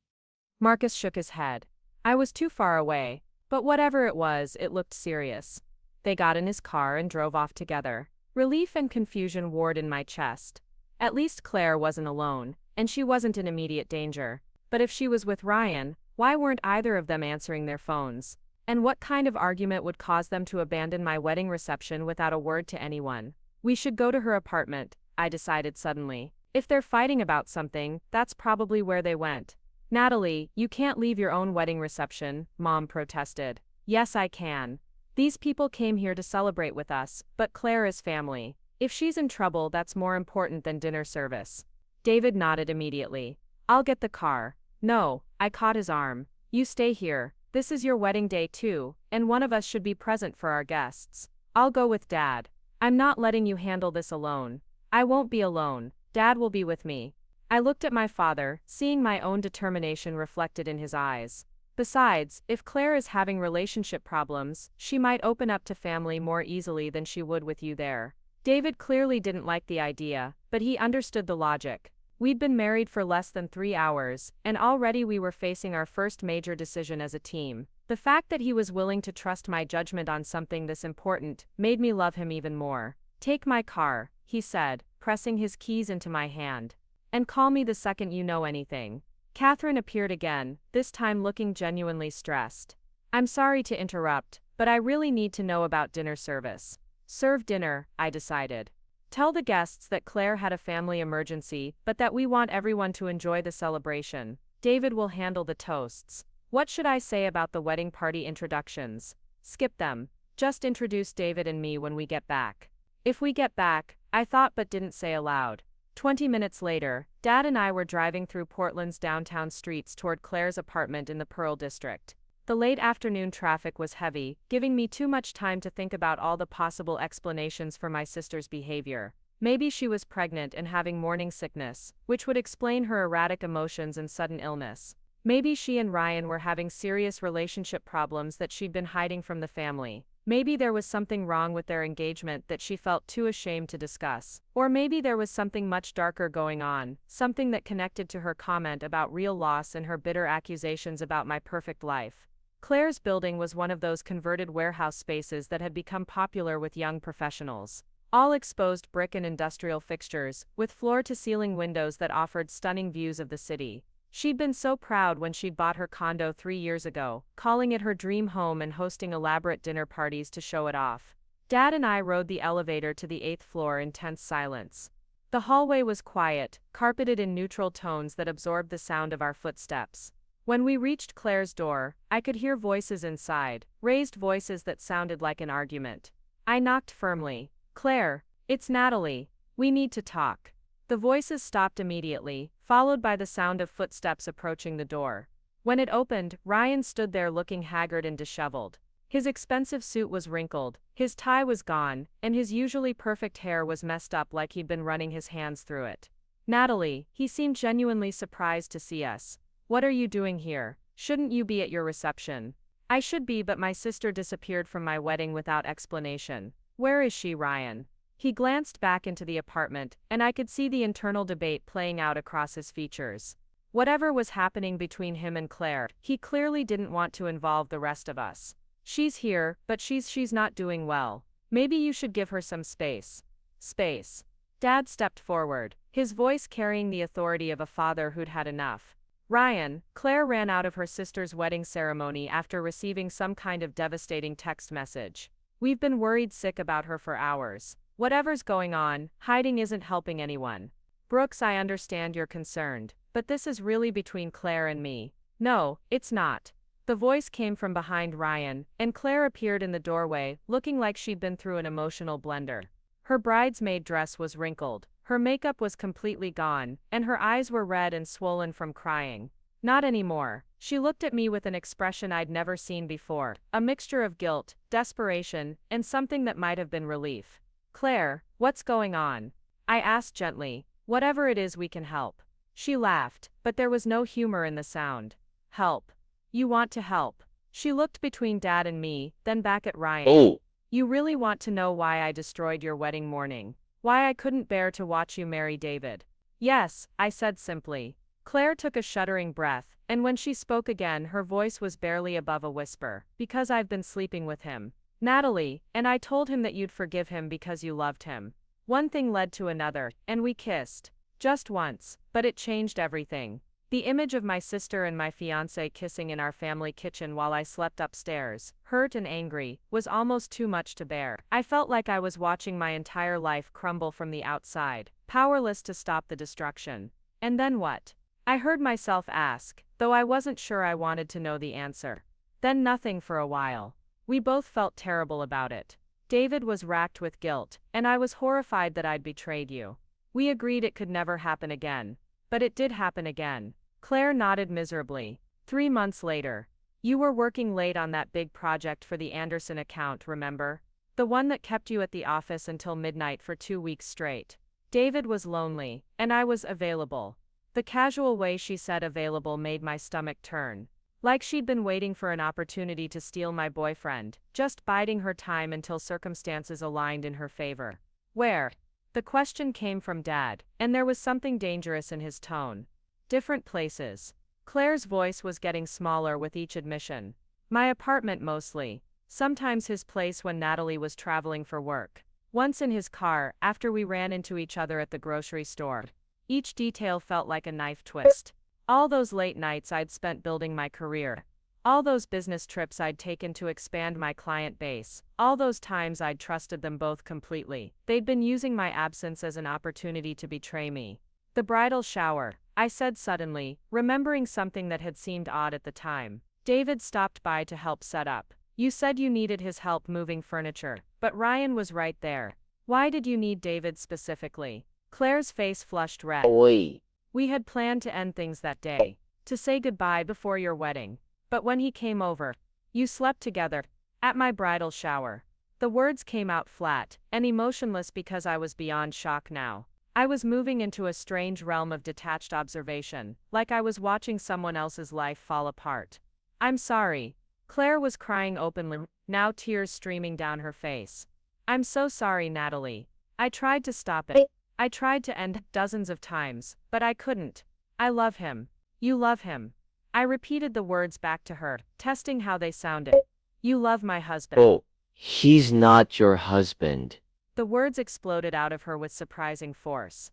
Marcus shook his head. I was too far away, but whatever it was, it looked serious. They got in his car and drove off together. Relief and confusion warred in my chest. At least Claire wasn't alone, and she wasn't in immediate danger. But if she was with Ryan, why weren't either of them answering their phones? And what kind of argument would cause them to abandon my wedding reception without a word to anyone? We should go to her apartment, I decided suddenly. If they're fighting about something, that's probably where they went. Natalie, you can't leave your own wedding reception, Mom protested. Yes, I can. These people came here to celebrate with us, but Claire is family. If she's in trouble, that's more important than dinner service. David nodded immediately. I'll get the car. No, I caught his arm. You stay here. This is your wedding day too, and one of us should be present for our guests. I'll go with Dad. I'm not letting you handle this alone. I won't be alone. Dad will be with me. I looked at my father, seeing my own determination reflected in his eyes. Besides, if Claire is having relationship problems, she might open up to family more easily than she would with you there. David clearly didn't like the idea, but he understood the logic. We'd been married for less than 3 hours, and already we were facing our first major decision as a team. The fact that he was willing to trust my judgment on something this important made me love him even more. Take my car, he said, pressing his keys into my hand. And call me the second you know anything. Catherine appeared again, this time looking genuinely stressed. I'm sorry to interrupt, but I really need to know about dinner service. Serve dinner, I decided. Tell the guests that Claire had a family emergency, but that we want everyone to enjoy the celebration. David will handle the toasts. What should I say about the wedding party introductions? Skip them. Just introduce David and me when we get back. If we get back, I thought but didn't say aloud. 20 minutes later, Dad and I were driving through Portland's downtown streets toward Claire's apartment in the Pearl District. The late afternoon traffic was heavy, giving me too much time to think about all the possible explanations for my sister's behavior. Maybe she was pregnant and having morning sickness, which would explain her erratic emotions and sudden illness. Maybe she and Ryan were having serious relationship problems that she'd been hiding from the family. Maybe there was something wrong with their engagement that she felt too ashamed to discuss. Or maybe there was something much darker going on, something that connected to her comment about real loss and her bitter accusations about my perfect life. Claire's building was one of those converted warehouse spaces that had become popular with young professionals. All exposed brick and industrial fixtures, with floor-to-ceiling windows that offered stunning views of the city. She'd been so proud when she'd bought her condo 3 years ago, calling it her dream home and hosting elaborate dinner parties to show it off. Dad and I rode the elevator to the 8th floor in tense silence. The hallway was quiet, carpeted in neutral tones that absorbed the sound of our footsteps. When we reached Claire's door, I could hear voices inside, raised voices that sounded like an argument. I knocked firmly. "Claire, it's Natalie. We need to talk." The voices stopped immediately, followed by the sound of footsteps approaching the door. When it opened, Ryan stood there looking haggard and disheveled. His expensive suit was wrinkled, his tie was gone, and his usually perfect hair was messed up like he'd been running his hands through it. "Natalie," he seemed genuinely surprised to see us. "What are you doing here? Shouldn't you be at your reception?" "I should be, but my sister disappeared from my wedding without explanation." "Where is she, Ryan?" He glanced back into the apartment, and I could see the internal debate playing out across his features. Whatever was happening between him and Claire, he clearly didn't want to involve the rest of us. "She's here, but she's not doing well. Maybe you should give her some space." Space. Dad stepped forward, his voice carrying the authority of a father who'd had enough. "Ryan, Claire ran out of her sister's wedding ceremony after receiving some kind of devastating text message. We've been worried sick about her for hours. Whatever's going on, hiding isn't helping anyone. Brooks, I understand you're concerned, but this is really between Claire and me." "No, it's not." The voice came from behind Ryan, and Claire appeared in the doorway, looking like she'd been through an emotional blender. Her bridesmaid dress was wrinkled, her makeup was completely gone, and her eyes were red and swollen from crying. "Not anymore." She looked at me with an expression I'd never seen before, a mixture of guilt, desperation, and something that might have been relief. "Claire, what's going on?" I asked gently. "Whatever it is, we can help." She laughed, but there was no humor in the sound. "Help? You want to help?" She looked between Dad and me, then back at Ryan. "Oh. You really want to know why I destroyed your wedding morning? Why I couldn't bear to watch you marry David?" "Yes," I said simply. Claire took a shuddering breath, and when she spoke again her voice was barely above a whisper. "Because I've been sleeping with him. Natalie, and I told him that you'd forgive him because you loved him. One thing led to another, and we kissed. Just once, but it changed everything. The image of my sister and my fiancé kissing in our family kitchen while I slept upstairs, hurt and angry, was almost too much to bear. I felt like I was watching my entire life crumble from the outside, powerless to stop the destruction. And then what? I heard myself ask, though I wasn't sure I wanted to know the answer. Then nothing for a while. We both felt terrible about it. David was racked with guilt, and I was horrified that I'd betrayed you. We agreed it could never happen again. But it did happen again. Claire nodded miserably. 3 months later. You were working late on that big project for the Anderson account, remember? The one that kept you at the office until midnight for 2 weeks straight. David was lonely, and I was available. The casual way she said available made my stomach turn. Like she'd been waiting for an opportunity to steal my boyfriend, just biding her time until circumstances aligned in her favor. "Where?" The question came from Dad, and there was something dangerous in his tone. "Different places." Claire's voice was getting smaller with each admission. "My apartment mostly. Sometimes his place when Natalie was traveling for work. Once in his car, after we ran into each other at the grocery store." Each detail felt like a knife twist. All those late nights I'd spent building my career. All those business trips I'd taken to expand my client base, all those times I'd trusted them both completely, they'd been using my absence as an opportunity to betray me. The bridal shower, I said suddenly, remembering something that had seemed odd at the time. David stopped by to help set up. You said you needed his help moving furniture, but Ryan was right there. Why did you need David specifically? Claire's face flushed red. Oi. We had planned to end things that day, to say goodbye before your wedding. But when he came over, you slept together, at my bridal shower. The words came out flat and emotionless because I was beyond shock now. I was moving into a strange realm of detached observation, like I was watching someone else's life fall apart. I'm sorry. Claire was crying openly, now tears streaming down her face. I'm so sorry, Natalie. I tried to stop it. I tried to end dozens of times, but I couldn't. I love him. You love him. I repeated the words back to her, testing how they sounded. You love my husband. Oh, he's not your husband. The words exploded out of her with surprising force.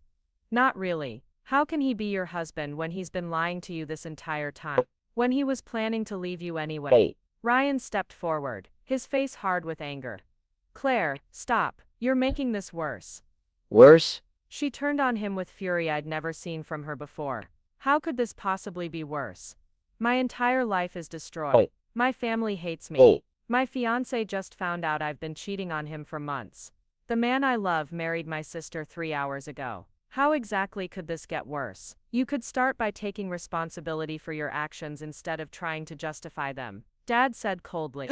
Not really. How can he be your husband when he's been lying to you this entire time? When he was planning to leave you anyway? Hey. Ryan stepped forward, his face hard with anger. Claire, stop. You're making this worse. Worse? She turned on him with fury I'd never seen from her before. How could this possibly be worse? My entire life is destroyed. Oi. My family hates me. Oh. My fiancé just found out I've been cheating on him for months. The man I love married my sister 3 hours ago. How exactly could this get worse? You could start by taking responsibility for your actions instead of trying to justify them. Dad said coldly.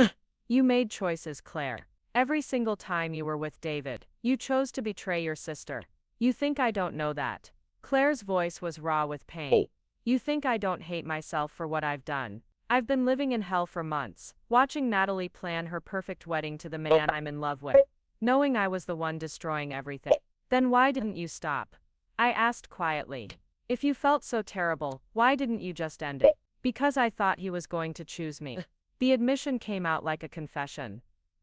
You made choices, Claire. Every single time you were with David, you chose to betray your sister. You think I don't know that? Claire's voice was raw with pain. Oh. You think I don't hate myself for what I've done? I've been living in hell for months, watching Natalie plan her perfect wedding to the man I'm in love with, knowing I was the one destroying everything. Then why didn't you stop? I asked quietly. If you felt so terrible, why didn't you just end it? Because I thought he was going to choose me. The admission came out like a confession.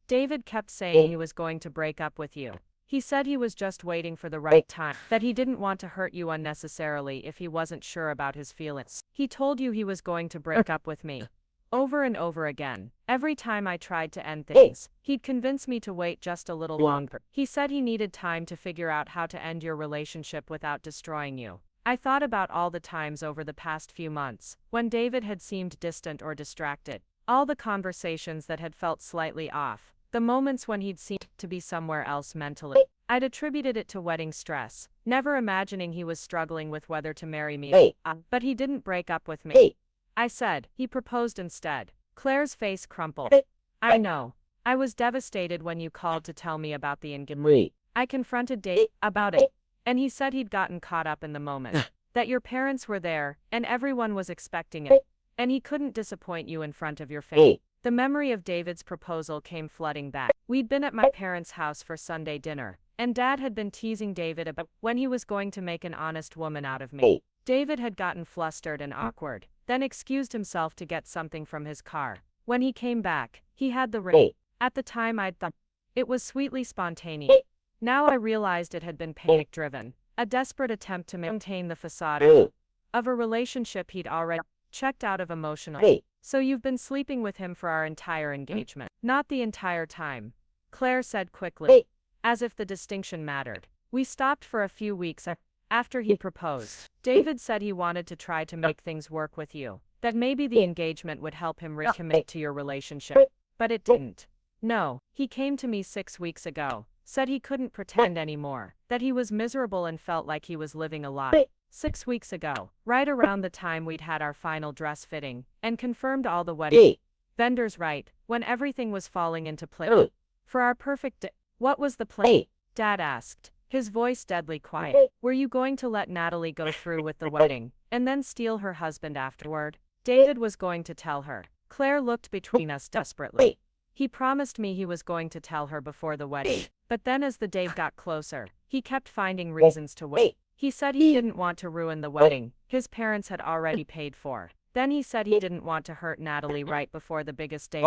David kept saying he was going to break up with you. He said he was just waiting for the right time, that he didn't want to hurt you unnecessarily if he wasn't sure about his feelings. He told you he was going to break up with me. Over and over again. Every time I tried to end things, he'd convince me to wait just a little longer. He said he needed time to figure out how to end your relationship without destroying you. I thought about all the times over the past few months, when David had seemed distant or distracted. All the conversations that had felt slightly off. The moments when he'd seemed to be somewhere else mentally. I'd attributed it to wedding stress, never imagining he was struggling with whether to marry me. Hey. But he didn't break up with me. Hey. I said, he proposed instead. Claire's face crumpled. I know. I was devastated when you called to tell me about the engagement. Wait. I confronted Dave about it, and he said he'd gotten caught up in the moment. That your parents were there, and everyone was expecting it. And he couldn't disappoint you in front of your family. The memory of David's proposal came flooding back. We'd been at my parents' house for Sunday dinner, and Dad had been teasing David about when he was going to make an honest woman out of me. David had gotten flustered and awkward, then excused himself to get something from his car. When he came back, he had the ring. At the time I'd thought it was sweetly spontaneous. Now I realized it had been panic-driven, a desperate attempt to maintain the facade of a relationship he'd already checked out of emotionally. So you've been sleeping with him for our entire engagement. Not the entire time, Claire said quickly, as if the distinction mattered. We stopped for a few weeks after he proposed. David said he wanted to try to make things work with you, that maybe the engagement would help him recommit to your relationship. But it didn't. No, he came to me 6 weeks ago, said he couldn't pretend anymore, that he was miserable and felt like he was living a lie. 6 weeks ago, right around the time we'd had our final dress fitting, and confirmed all the wedding vendors right, when everything was falling into place. For our perfect day. What was the plan? Dad asked, his voice deadly quiet. Were you going to let Natalie go through with the wedding, and then steal her husband afterward? David was going to tell her. Claire looked between us desperately. He promised me he was going to tell her before the wedding, but then as the day got closer, he kept finding reasons to wait. He said he didn't want to ruin the wedding his parents had already paid for. Then he said he didn't want to hurt Natalie right before the biggest day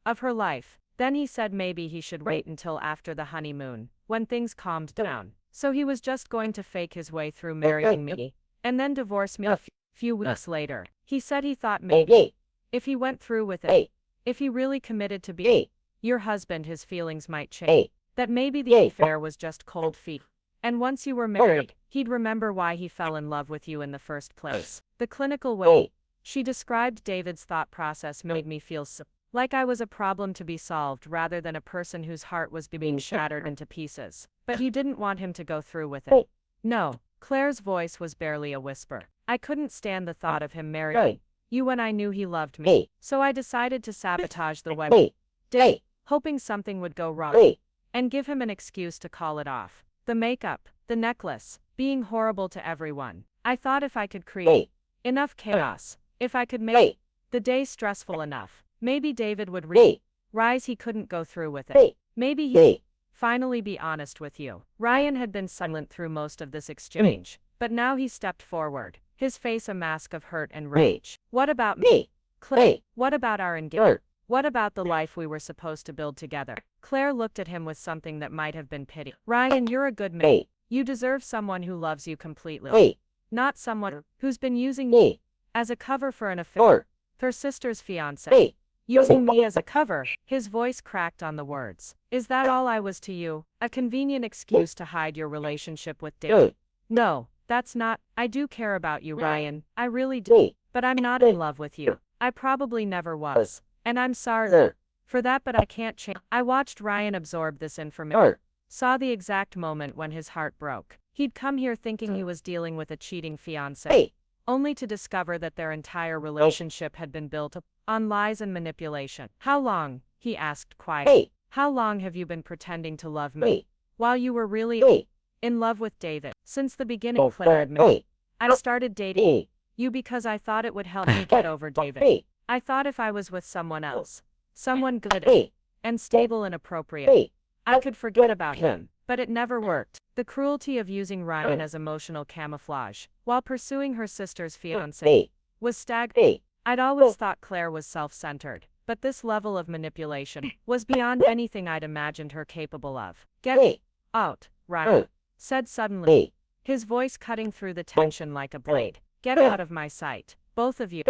of her life. Then he said maybe he should wait until after the honeymoon, when things calmed down. So he was just going to fake his way through marrying me, and then divorce me a few weeks later. He said he thought maybe If he went through with it, if he really committed to be your husband, his feelings might change. That maybe the affair was just cold feet. And once you were married, he'd remember why he fell in love with you in the first place. The clinical way she described David's thought process made me feel so like I was a problem to be solved rather than a person whose heart was being shattered into pieces. But you didn't want him to go through with it. No, Claire's voice was barely a whisper. I couldn't stand the thought of him marrying you when I knew he loved me. So I decided to sabotage the wedding day, hoping something would go wrong and give him an excuse to call it off. The makeup, the necklace, being horrible to everyone. I thought if I could create enough chaos, if I could make the day stressful enough, maybe David would realize he couldn't go through with it. Maybe he'd finally be honest with you. Ryan had been silent through most of this exchange, but now he stepped forward, his face a mask of hurt and rage. What about me? Claire, what about our engagement? What about the life we were supposed to build together? Claire looked at him with something that might have been pity. Ryan, you're a good man. You deserve someone who loves you completely. Not someone who's been using me as a cover for an affair. Her sister's fiancé. Using me as a cover. His voice cracked on the words. Is that all I was to you? A convenient excuse to hide your relationship with David? No, that's not. I do care about you, Ryan. I really do. But I'm not in love with you. I probably never was. And I'm sorry for that, but I can't change. I watched Ryan absorb this information. Saw the exact moment when his heart broke. He'd come here thinking he was dealing with a cheating fiancé, only to discover that their entire relationship had been built on lies and manipulation. How long? He asked quietly. How long have you been pretending to love me? While you were really in love with David. Since the beginning, Claire admitted. I started dating you because I thought it would help me get over David. I thought if I was with someone else, someone good and stable and appropriate, I could forget about him. But it never worked. The cruelty of using Ryan as emotional camouflage while pursuing her sister's fiancé was staggering. I'd always thought Claire was self-centered, but this level of manipulation was beyond anything I'd imagined her capable of. Get out, Ryan said suddenly, his voice cutting through the tension like a blade. Get out of my sight, both of you.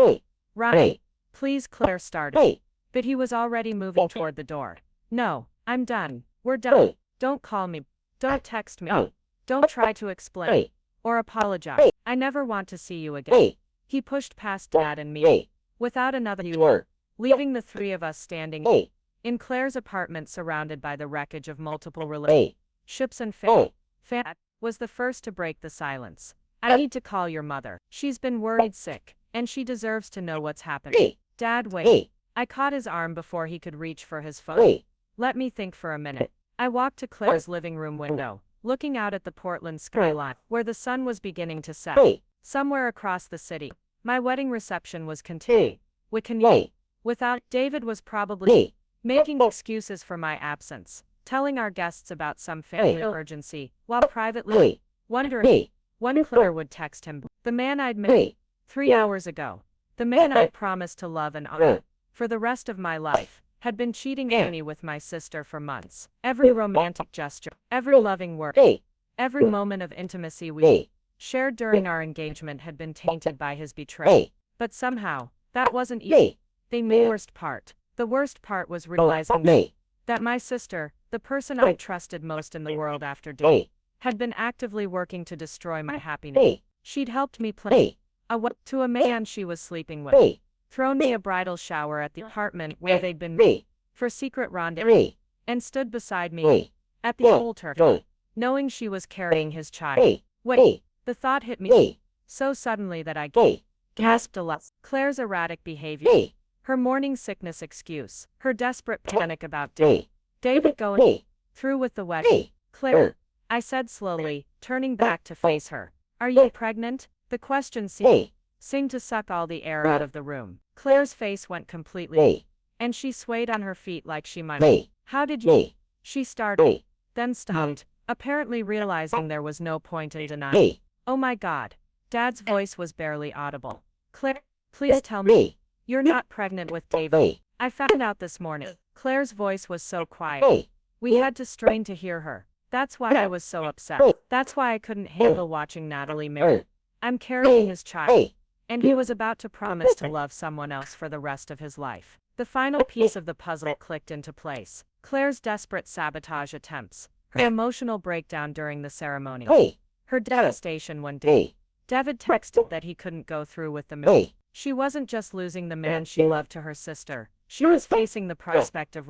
Ryan, please, Claire started, but he was already moving toward the door. No, I'm done. We're done. Don't call me. Don't text me. Don't try to explain or apologize. I never want to see you again. He pushed past Dad and me without another word, leaving the three of us standing in Claire's apartment surrounded by the wreckage of multiple relationships and Fan was the first to break the silence. I need to call your mother. She's been worried sick, and she deserves to know what's happening. Dad, wait. I caught his arm before he could reach for his phone. Let me think for a minute. I walked to Claire's living room window, looking out at the Portland skyline, where the sun was beginning to set. Somewhere across the city, my wedding reception was continuing. Without David was probably making excuses for my absence, telling our guests about some family emergency, while privately wondering when Claire would text him. The man I'd met 3 hours ago, the man I promised to love and honor for the rest of my life, had been cheating me with my sister for months. Every romantic gesture, every loving word, every moment of intimacy we shared during our engagement had been tainted by his betrayal. But somehow, that wasn't even the worst part. The worst part was realizing that my sister, the person I trusted most in the world after Dave, had been actively working to destroy my happiness. She'd helped me play to a man she was sleeping with, thrown me a bridal shower at the apartment where they'd been for secret rendezvous, and stood beside me at the altar, knowing she was carrying his child. Wait, the thought hit me so suddenly that I gasped a lot. Claire's erratic behavior, her morning sickness excuse, her desperate panic about David going through with the wedding. Claire, I said slowly, turning back to face her. Are you pregnant? The question seemed to suck all the air out of the room. Claire's face went completely, and she swayed on her feet like she might. How did you? She started, then stopped, apparently realizing there was no point in denying. Oh my God. Dad's voice was barely audible. Claire, please tell me. You're not pregnant with David. I found out this morning. Claire's voice was so quiet. We had to strain to hear her. That's why I was so upset. That's why I couldn't handle watching Natalie marry. I'm carrying his child. and he was about to promise to love someone else for the rest of his life. The final piece of the puzzle clicked into place. Claire's desperate sabotage attempts, her emotional breakdown during the ceremony, her devastation one day. David texted that he couldn't go through with the move. She wasn't just losing the man she loved to her sister. She was facing the prospect of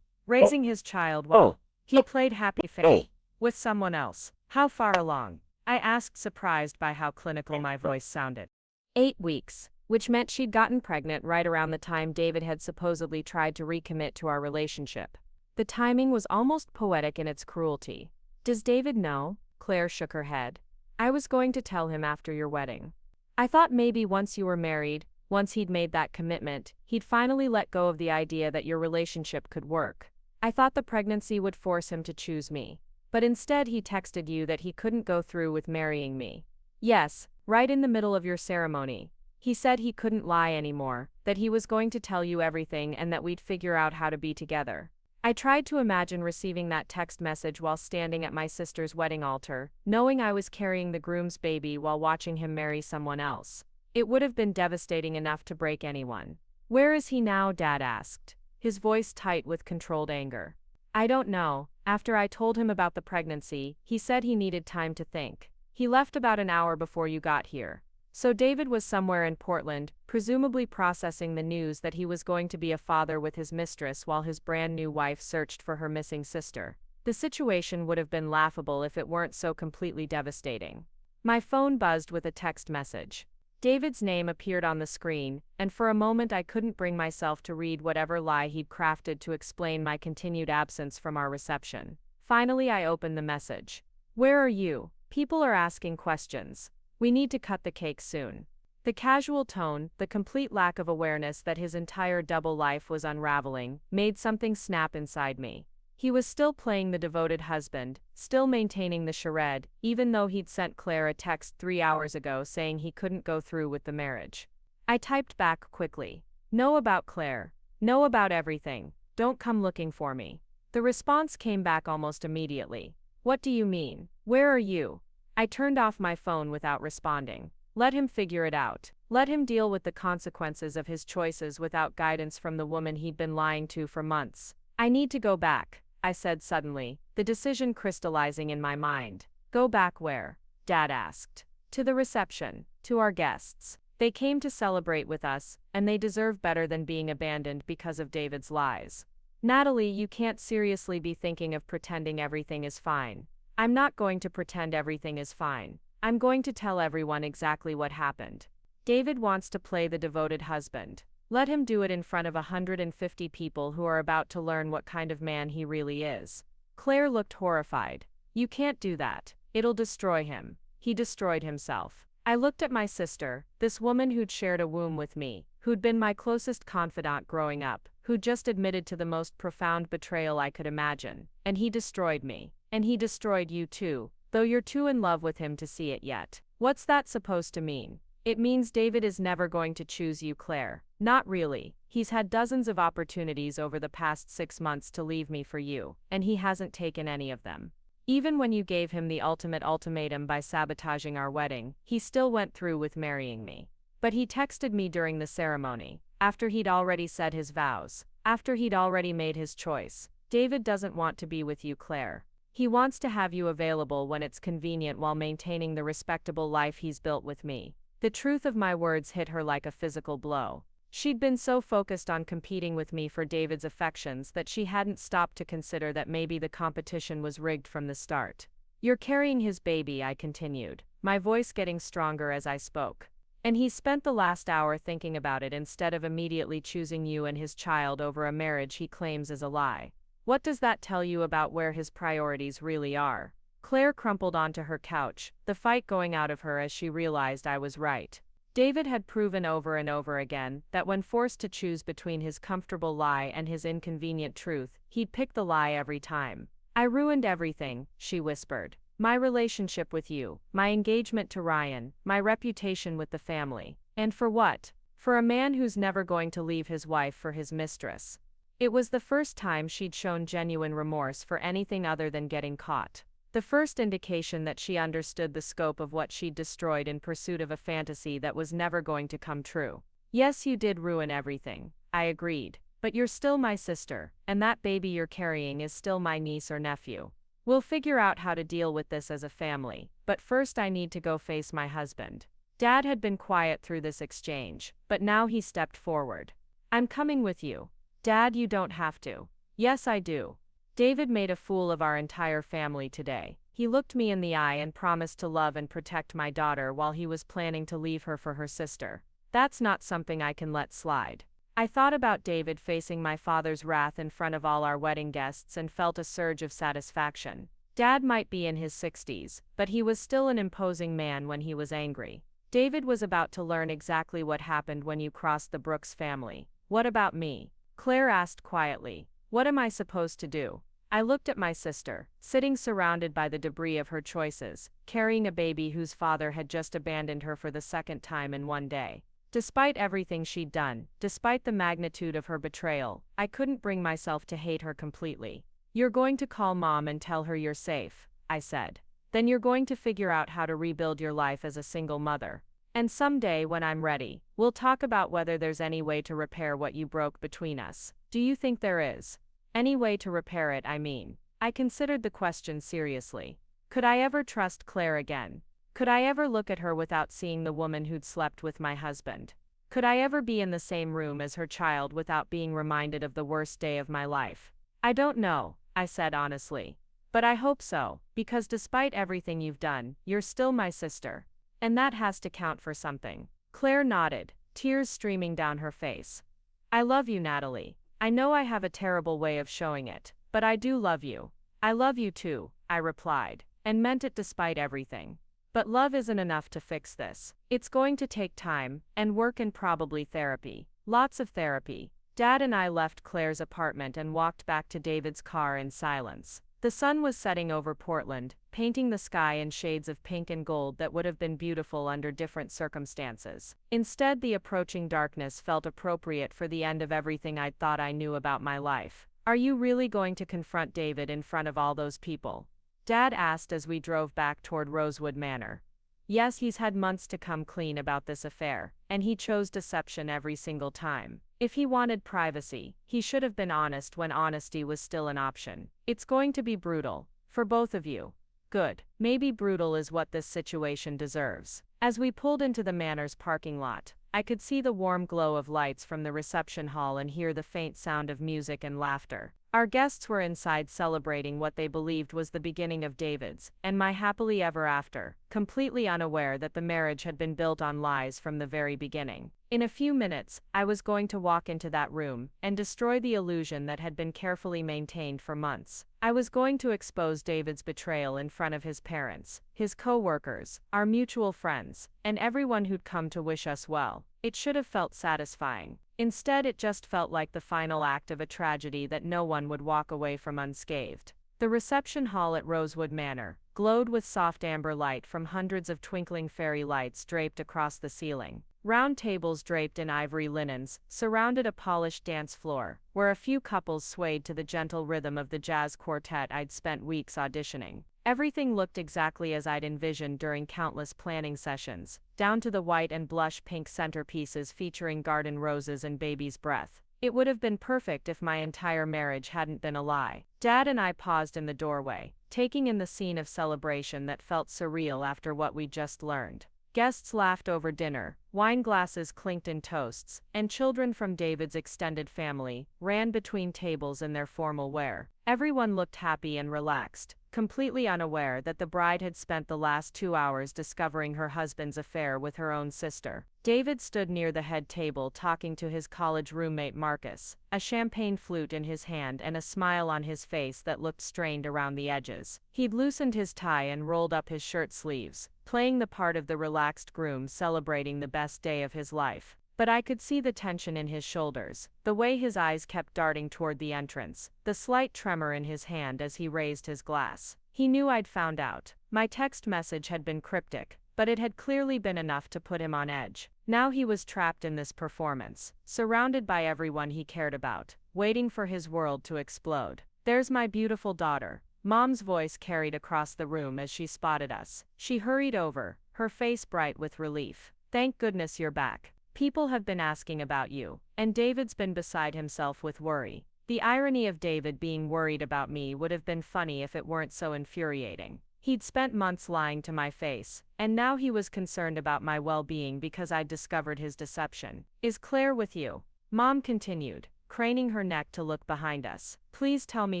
raising his child while he played happy face with someone else. How far along? I asked, surprised by how clinical my voice sounded. 8 weeks, which meant she'd gotten pregnant right around the time David had supposedly tried to recommit to our relationship. The timing was almost poetic in its cruelty. Does David know? Claire shook her head. I was going to tell him after your wedding. I thought maybe once you were married, once he'd made that commitment, he'd finally let go of the idea that your relationship could work. I thought the pregnancy would force him to choose me. But instead he texted you that he couldn't go through with marrying me. Yes, right in the middle of your ceremony. He said he couldn't lie anymore, that he was going to tell you everything and that we'd figure out how to be together. I tried to imagine receiving that text message while standing at my sister's wedding altar, knowing I was carrying the groom's baby while watching him marry someone else. It would have been devastating enough to break anyone. Where is he now? Dad asked, his voice tight with controlled anger. I don't know. After I told him about the pregnancy, he said he needed time to think. He left about an hour before you got here. So David was somewhere in Portland, presumably processing the news that he was going to be a father with his mistress while his brand new wife searched for her missing sister. The situation would have been laughable if it weren't so completely devastating. My phone buzzed with a text message. David's name appeared on the screen, and for a moment I couldn't bring myself to read whatever lie he'd crafted to explain my continued absence from our reception. Finally, I opened the message. Where are you? People are asking questions. We need to cut the cake soon. The casual tone, the complete lack of awareness that his entire double life was unraveling, made something snap inside me. He was still playing the devoted husband, still maintaining the charade, even though he'd sent Claire a text 3 hours ago saying he couldn't go through with the marriage. I typed back quickly. Know about Claire. Know about everything. Don't come looking for me. The response came back almost immediately. What do you mean? Where are you? I turned off my phone without responding. Let him figure it out. Let him deal with the consequences of his choices without guidance from the woman he'd been lying to for months. I need to go back, I said suddenly, the decision crystallizing in my mind. Go back where? Dad asked. To the reception, to our guests. They came to celebrate with us, and they deserve better than being abandoned because of David's lies. Natalie, you can't seriously be thinking of pretending everything is fine. I'm not going to pretend everything is fine. I'm going to tell everyone exactly what happened. David wants to play the devoted husband. Let him do it in front of 150 people who are about to learn what kind of man he really is. Claire looked horrified. You can't do that. It'll destroy him. He destroyed himself. I looked at my sister, this woman who'd shared a womb with me, who'd been my closest confidant growing up, who'd just admitted to the most profound betrayal I could imagine. And he destroyed me. And he destroyed you too, though you're too in love with him to see it yet. What's that supposed to mean? It means David is never going to choose you, Claire. Not really. He's had dozens of opportunities over the past 6 months to leave me for you, and he hasn't taken any of them. Even when you gave him the ultimate ultimatum by sabotaging our wedding, he still went through with marrying me. But he texted me during the ceremony, after he'd already said his vows, after he'd already made his choice. David doesn't want to be with you, Claire. He wants to have you available when it's convenient while maintaining the respectable life he's built with me. The truth of my words hit her like a physical blow. She'd been so focused on competing with me for David's affections that she hadn't stopped to consider that maybe the competition was rigged from the start. You're carrying his baby, I continued, my voice getting stronger as I spoke. And he's spent the last hour thinking about it instead of immediately choosing you and his child over a marriage he claims is a lie. What does that tell you about where his priorities really are? Claire crumpled onto her couch, the fight going out of her as she realized I was right. David had proven over and over again that when forced to choose between his comfortable lie and his inconvenient truth, he'd pick the lie every time. I ruined everything, she whispered. My relationship with you, my engagement to Ryan, my reputation with the family. And for what? For a man who's never going to leave his wife for his mistress. It was the first time she'd shown genuine remorse for anything other than getting caught. the first indication that she understood the scope of what she'd destroyed in pursuit of a fantasy that was never going to come true. Yes, you did ruin everything, I agreed. But you're still my sister, and that baby you're carrying is still my niece or nephew. We'll figure out how to deal with this as a family, but first I need to go face my husband. Dad had been quiet through this exchange, but now he stepped forward. I'm coming with you. Dad, you don't have to. Yes, I do. David made a fool of our entire family today. He looked me in the eye and promised to love and protect my daughter while he was planning to leave her for her sister. That's not something I can let slide. I thought about David facing my father's wrath in front of all our wedding guests and felt a surge of satisfaction. Dad might be in his 60s, but he was still an imposing man when he was angry. David was about to learn exactly what happened when you crossed the Brooks family. What about me? Claire asked quietly. What am I supposed to do? I looked at my sister, sitting surrounded by the debris of her choices, carrying a baby whose father had just abandoned her for the second time in one day. Despite everything she'd done, despite the magnitude of her betrayal, I couldn't bring myself to hate her completely. You're going to call Mom and tell her you're safe, I said. Then you're going to figure out how to rebuild your life as a single mother. And someday, when I'm ready, we'll talk about whether there's any way to repair what you broke between us. Do you think there is? Any way to repair it, I mean. I considered the question seriously. Could I ever trust Claire again? Could I ever look at her without seeing the woman who'd slept with my husband? Could I ever be in the same room as her child without being reminded of the worst day of my life? I don't know, I said honestly. But I hope so, because despite everything you've done, you're still my sister. And that has to count for something. Claire nodded, tears streaming down her face. I love you, Natalie. I know I have a terrible way of showing it, but I do love you. I love you too, I replied, and meant it despite everything. But love isn't enough to fix this. It's going to take time, and work and probably therapy. Lots of therapy. Dad and I left Claire's apartment and walked back to David's car in silence. The sun was setting over Portland, painting the sky in shades of pink and gold that would have been beautiful under different circumstances. Instead, the approaching darkness felt appropriate for the end of everything I'd thought I knew about my life. Are you really going to confront David in front of all those people? Dad asked as we drove back toward Rosewood Manor. Yes, he's had months to come clean about this affair, and he chose deception every single time. If he wanted privacy, he should have been honest when honesty was still an option. It's going to be brutal. For both of you. Good. Maybe brutal is what this situation deserves. As we pulled into the manor's parking lot, I could see the warm glow of lights from the reception hall and hear the faint sound of music and laughter. Our guests were inside celebrating what they believed was the beginning of David's and my happily ever after, completely unaware that the marriage had been built on lies from the very beginning. In a few minutes, I was going to walk into that room and destroy the illusion that had been carefully maintained for months. I was going to expose David's betrayal in front of his parents, his co-workers, our mutual friends, and everyone who'd come to wish us well. It should have felt satisfying. Instead, it just felt like the final act of a tragedy that no one would walk away from unscathed. The reception hall at Rosewood Manor glowed with soft amber light from hundreds of twinkling fairy lights draped across the ceiling. Round tables draped in ivory linens surrounded a polished dance floor, where a few couples swayed to the gentle rhythm of the jazz quartet I'd spent weeks auditioning. Everything looked exactly as I'd envisioned during countless planning sessions, down to the white and blush pink centerpieces featuring garden roses and baby's breath. It would have been perfect if my entire marriage hadn't been a lie. Dad and I paused in the doorway, taking in the scene of celebration that felt surreal after what we'd just learned. Guests laughed over dinner, wine glasses clinked in toasts, and children from David's extended family ran between tables in their formal wear. Everyone looked happy and relaxed, completely unaware that the bride had spent the last 2 hours discovering her husband's affair with her own sister. David stood near the head table talking to his college roommate Marcus, a champagne flute in his hand and a smile on his face that looked strained around the edges. He'd loosened his tie and rolled up his shirt sleeves, playing the part of the relaxed groom celebrating the best day of his life. But I could see the tension in his shoulders, the way his eyes kept darting toward the entrance, the slight tremor in his hand as he raised his glass. He knew I'd found out. My text message had been cryptic, but it had clearly been enough to put him on edge. Now he was trapped in this performance, surrounded by everyone he cared about, waiting for his world to explode. There's my beautiful daughter, Mom's voice carried across the room as she spotted us. She hurried over, her face bright with relief. Thank goodness you're back. People have been asking about you, and David's been beside himself with worry. The irony of David being worried about me would have been funny if it weren't so infuriating. He'd spent months lying to my face, and now he was concerned about my well-being because I'd discovered his deception. Is Claire with you? Mom continued, craning her neck to look behind us. Please tell me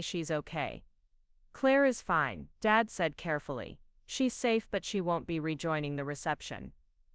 she's okay. Claire is fine, Dad said carefully. She's safe, but she won't be rejoining the reception.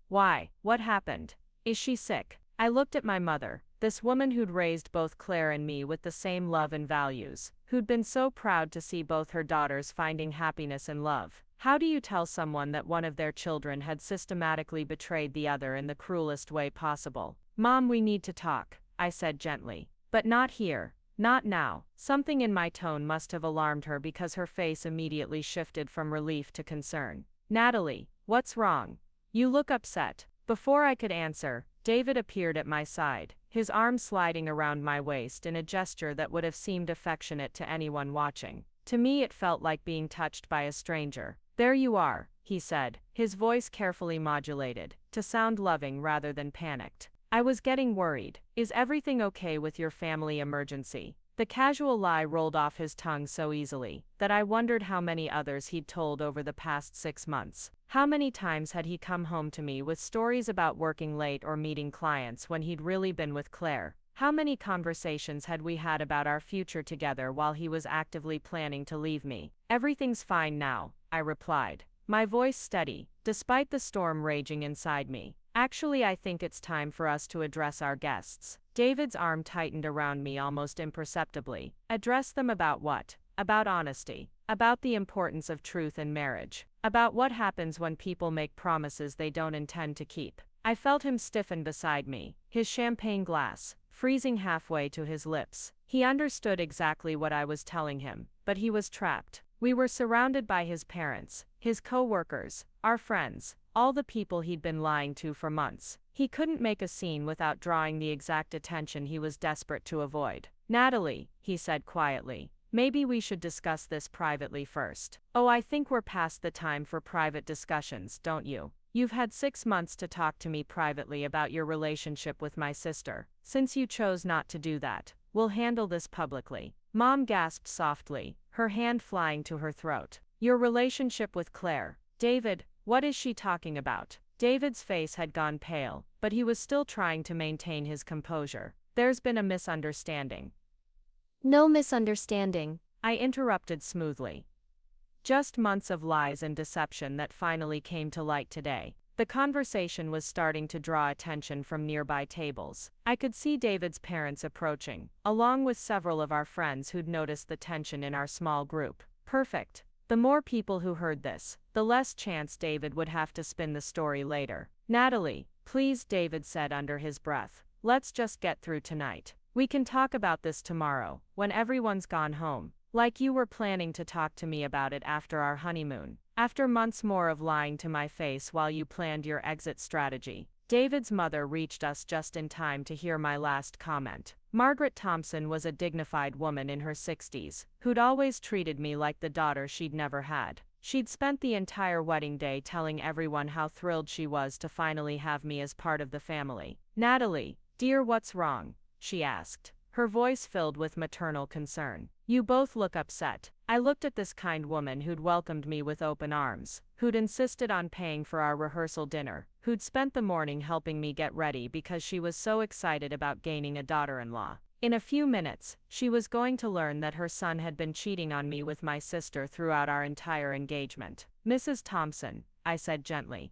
Why? What happened? Is she sick? I looked at my mother, this woman who'd raised both Claire and me with the same love and values, who'd been so proud to see both her daughters finding happiness and love. How do you tell someone that one of their children had systematically betrayed the other in the cruelest way possible? Mom, we need to talk, I said gently. But not here. Not now. Something in my tone must have alarmed her because her face immediately shifted from relief to concern. Natalie, what's wrong? You look upset. Before I could answer, David appeared at my side, his arm sliding around my waist in a gesture that would have seemed affectionate to anyone watching. To me, it felt like being touched by a stranger. There you are, he said, his voice carefully modulated, to sound loving rather than panicked. I was getting worried. Is everything okay with your family emergency? The casual lie rolled off his tongue so easily that I wondered how many others he'd told over the past 6 months. How many times had he come home to me with stories about working late or meeting clients when he'd really been with Claire? How many conversations had we had about our future together while he was actively planning to leave me? Everything's fine now, I replied, my voice steady, despite the storm raging inside me. Actually, I think it's time for us to address our guests. David's arm tightened around me almost imperceptibly. Address them about what? About honesty. About the importance of truth in marriage. About what happens when people make promises they don't intend to keep. I felt him stiffen beside me, his champagne glass freezing halfway to his lips. He understood exactly what I was telling him, but he was trapped. We were surrounded by his parents, his co-workers, our friends, all the people he'd been lying to for months. He couldn't make a scene without drawing the exact attention he was desperate to avoid. Natalie, he said quietly, maybe we should discuss this privately first. Oh, I think we're past the time for private discussions, don't you? You've had 6 months to talk to me privately about your relationship with my sister. Since you chose not to do that, we'll handle this publicly. Mom gasped softly, her hand flying to her throat. Your relationship with Claire. David, what is she talking about? David's face had gone pale, but he was still trying to maintain his composure. There's been a misunderstanding. No misunderstanding, I interrupted smoothly. Just months of lies and deception that finally came to light today. The conversation was starting to draw attention from nearby tables. I could see David's parents approaching, along with several of our friends who'd noticed the tension in our small group. Perfect. The more people who heard this, the less chance David would have to spin the story later. Natalie, please, David said under his breath. Let's just get through tonight. We can talk about this tomorrow, when everyone's gone home. Like you were planning to talk to me about it after our honeymoon. After months more of lying to my face while you planned your exit strategy. David's mother reached us just in time to hear my last comment. Margaret Thompson was a dignified woman in her 60s, who'd always treated me like the daughter she'd never had. She'd spent the entire wedding day telling everyone how thrilled she was to finally have me as part of the family. Natalie, dear, what's wrong? She asked, her voice filled with maternal concern. You both look upset. I looked at this kind woman who'd welcomed me with open arms, who'd insisted on paying for our rehearsal dinner, who'd spent the morning helping me get ready because she was so excited about gaining a daughter-in-law. In a few minutes, she was going to learn that her son had been cheating on me with my sister throughout our entire engagement. Mrs. Thompson, I said gently.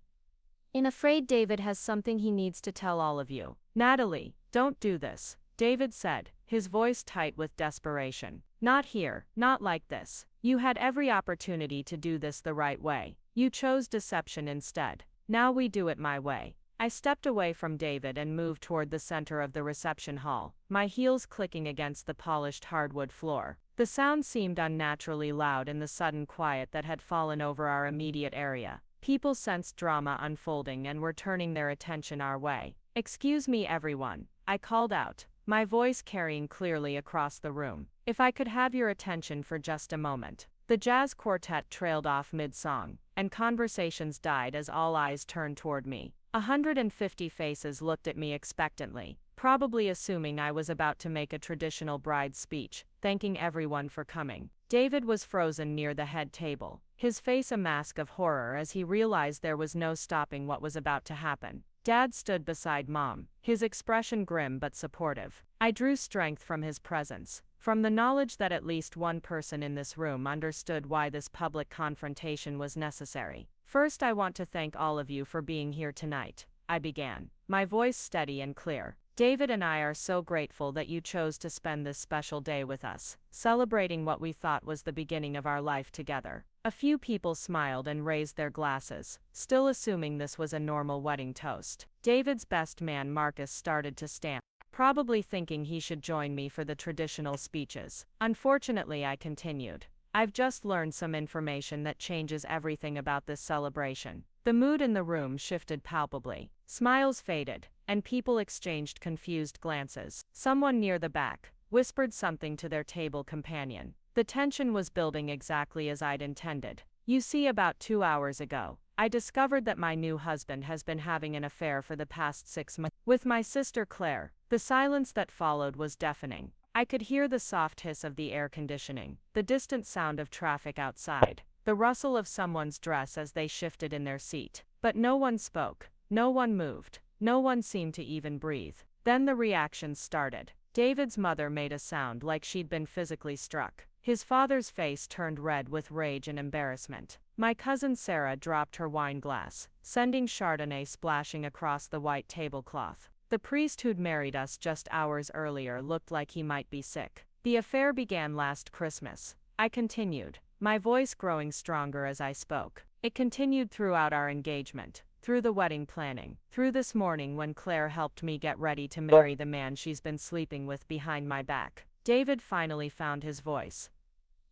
I'm afraid David has something he needs to tell all of you. Natalie, don't do this, David said, his voice tight with desperation. Not here, not like this. You had every opportunity to do this the right way. You chose deception instead. Now we do it my way. I stepped away from David and moved toward the center of the reception hall, my heels clicking against the polished hardwood floor. The sound seemed unnaturally loud in the sudden quiet that had fallen over our immediate area. People sensed drama unfolding and were turning their attention our way. Excuse me, everyone, I called out, my voice carrying clearly across the room. If I could have your attention for just a moment. The jazz quartet trailed off mid-song, and conversations died as all eyes turned toward me. 150 faces looked at me expectantly, probably assuming I was about to make a traditional bride's speech, thanking everyone for coming. David was frozen near the head table, his face a mask of horror as he realized there was no stopping what was about to happen. Dad stood beside Mom, his expression grim but supportive. I drew strength from his presence, from the knowledge that at least one person in this room understood why this public confrontation was necessary. First, I want to thank all of you for being here tonight, I began, my voice steady and clear. David and I are so grateful that you chose to spend this special day with us, celebrating what we thought was the beginning of our life together. A few people smiled and raised their glasses, still assuming this was a normal wedding toast. David's best man Marcus started to stand, probably thinking he should join me for the traditional speeches. Unfortunately, I continued. I've just learned some information that changes everything about this celebration. The mood in the room shifted palpably. Smiles faded, and people exchanged confused glances. Someone near the back whispered something to their table companion. The tension was building exactly as I'd intended. You see, about 2 hours ago, I discovered that my new husband has been having an affair for the past 6 months with my sister Claire. The silence that followed was deafening. I could hear the soft hiss of the air conditioning, the distant sound of traffic outside, the rustle of someone's dress as they shifted in their seat. But no one spoke, no one moved, no one seemed to even breathe. Then the reactions started. David's mother made a sound like she'd been physically struck. His father's face turned red with rage and embarrassment. My cousin Sarah dropped her wine glass, sending Chardonnay splashing across the white tablecloth. The priest who'd married us just hours earlier looked like he might be sick. The affair began last Christmas, I continued, my voice growing stronger as I spoke. It continued throughout our engagement, through the wedding planning, through this morning when Claire helped me get ready to marry the man she's been sleeping with behind my back. David finally found his voice.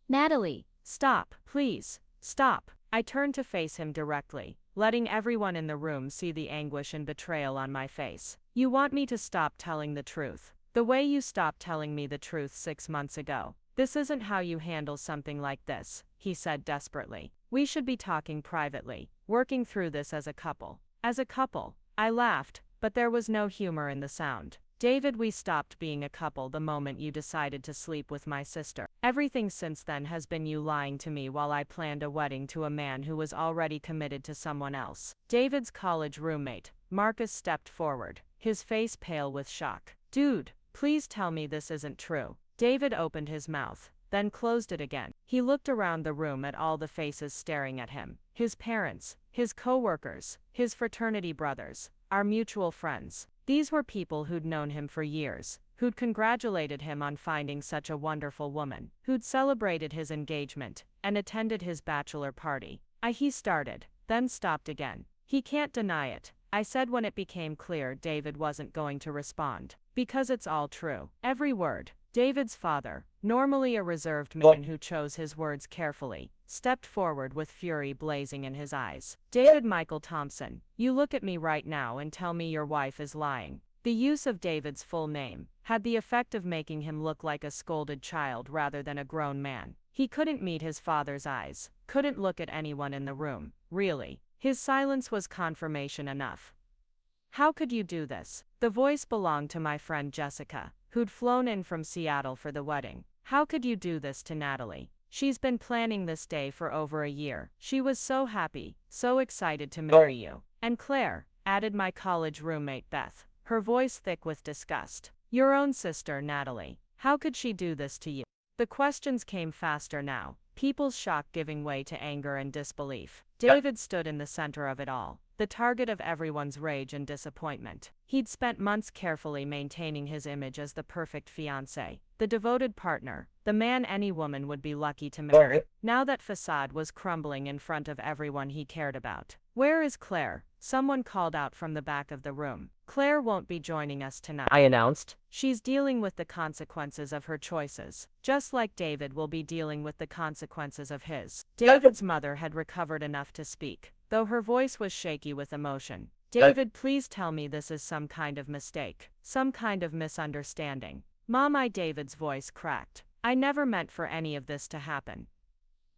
Natalie, Stop, please, stop. I turned to face him directly, letting everyone in the room see the anguish and betrayal on my face. You want me to stop telling the truth, the way you stopped telling me the truth 6 months ago. This isn't how you handle something like this, he said desperately. We should be talking privately, working through this as a couple. As a couple, I laughed, but there was no humor in the sound. David, we stopped being a couple the moment you decided to sleep with my sister. Everything since then has been you lying to me while I planned a wedding to a man who was already committed to someone else. David's college roommate, Marcus, stepped forward, his face pale with shock. Dude, please tell me this isn't true. David opened his mouth, then closed it again. He looked around the room at all the faces staring at him. His parents, his co-workers, his fraternity brothers, our mutual friends. These were people who'd known him for years, who'd congratulated him on finding such a wonderful woman, who'd celebrated his engagement, and attended his bachelor party. He started, then stopped again. He can't deny it, I said when it became clear David wasn't going to respond. Because it's all true. Every word. David's father, normally a reserved man who chose his words carefully, stepped forward with fury blazing in his eyes. David Michael Thompson, you look at me right now and tell me your wife is lying. The use of David's full name had the effect of making him look like a scolded child rather than a grown man. He couldn't meet his father's eyes, couldn't look at anyone in the room, really. His silence was confirmation enough. How could you do this? The voice belonged to my friend Jessica, who'd flown in from Seattle for the wedding. How could you do this to Natalie? She's been planning this day for over a year. She was so happy, so excited to marry you. And Claire, added my college roommate Beth, her voice thick with disgust. Your own sister, Natalie. How could she do this to you? The questions came faster now, people's shock giving way to anger and disbelief. David stood in the center of it all, the target of everyone's rage and disappointment. He'd spent months carefully maintaining his image as the perfect fiancé, the devoted partner, the man any woman would be lucky to marry. Now that facade was crumbling in front of everyone he cared about. Where is Claire? Someone called out from the back of the room. Claire won't be joining us tonight, I announced. She's dealing with the consequences of her choices, just like David will be dealing with the consequences of his. David's mother had recovered enough to speak, though her voice was shaky with emotion. David, please tell me this is some kind of mistake, some kind of misunderstanding. Mom, David's voice cracked. I never meant for any of this to happen.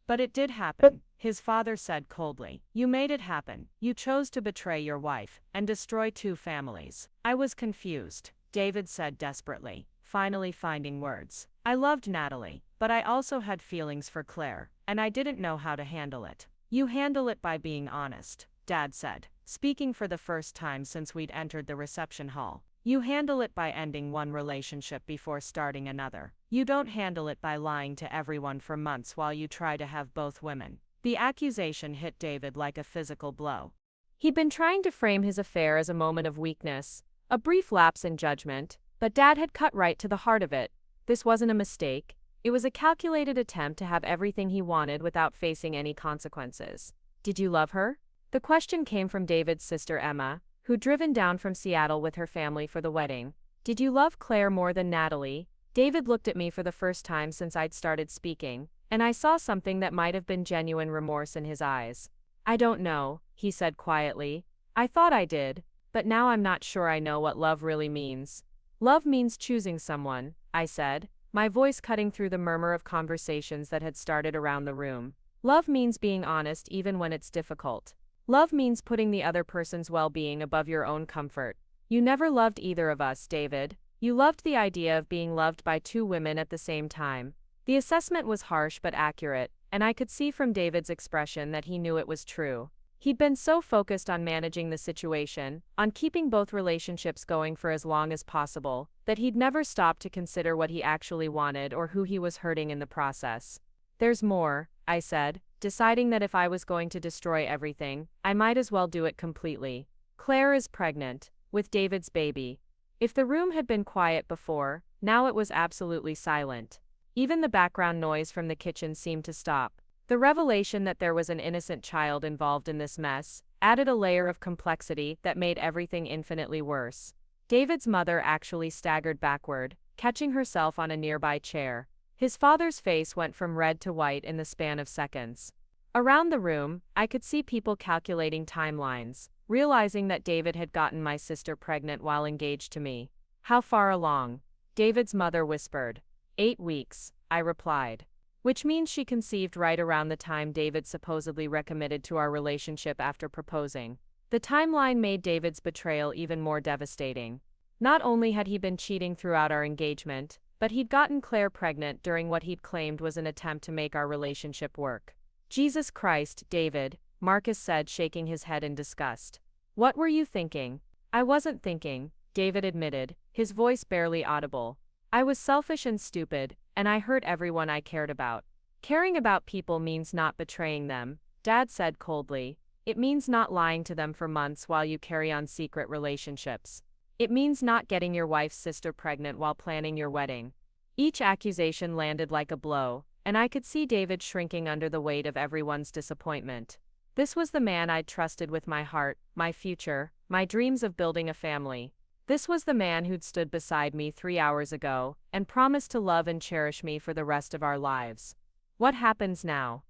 But it did happen, his father said coldly. You made it happen. You chose to betray your wife and destroy 2 families. I was confused, David said desperately, finally finding words. I loved Natalie, but I also had feelings for Claire, and I didn't know how to handle it. You handle it by being honest, Dad said, speaking for the first time since we'd entered the reception hall. You handle it by ending one relationship before starting another. You don't handle it by lying to everyone for months while you try to have both women. The accusation hit David like a physical blow. He'd been trying to frame his affair as a moment of weakness, a brief lapse in judgment, but Dad had cut right to the heart of it. This wasn't a mistake. It was a calculated attempt to have everything he wanted without facing any consequences. Did you love her? The question came from David's sister Emma, who'd driven down from Seattle with her family for the wedding. Did you love Claire more than Natalie? David looked at me for the first time since I'd started speaking, and I saw something that might have been genuine remorse in his eyes. I don't know, he said quietly. I thought I did, but now I'm not sure I know what love really means. Love means choosing someone, I said, my voice cutting through the murmur of conversations that had started around the room. Love means being honest even when it's difficult. Love means putting the other person's well-being above your own comfort. You never loved either of us, David. You loved the idea of being loved by 2 women at the same time. The assessment was harsh but accurate, and I could see from David's expression that he knew it was true. He'd been so focused on managing the situation, on keeping both relationships going for as long as possible, that he'd never stopped to consider what he actually wanted or who he was hurting in the process. There's more, I said, deciding that if I was going to destroy everything, I might as well do it completely. Claire is pregnant, with David's baby. If the room had been quiet before, now it was absolutely silent. Even the background noise from the kitchen seemed to stop. The revelation that there was an innocent child involved in this mess added a layer of complexity that made everything infinitely worse. David's mother actually staggered backward, catching herself on a nearby chair. His father's face went from red to white in the span of seconds. Around the room, I could see people calculating timelines, realizing that David had gotten my sister pregnant while engaged to me. How far along? David's mother whispered. 8 weeks, I replied. Which means she conceived right around the time David supposedly recommitted to our relationship after proposing. The timeline made David's betrayal even more devastating. Not only had he been cheating throughout our engagement, but he'd gotten Claire pregnant during what he'd claimed was an attempt to make our relationship work. Jesus Christ, David, Marcus said, shaking his head in disgust. What were you thinking? I wasn't thinking, David admitted, his voice barely audible. I was selfish and stupid, and I hurt everyone I cared about. Caring about people means not betraying them, Dad said coldly. It means not lying to them for months while you carry on secret relationships. It means not getting your wife's sister pregnant while planning your wedding. Each accusation landed like a blow, and I could see David shrinking under the weight of everyone's disappointment. This was the man I'd trusted with my heart, my future, my dreams of building a family. This was the man who'd stood beside me 3 hours ago and promised to love and cherish me for the rest of our lives. What happens now?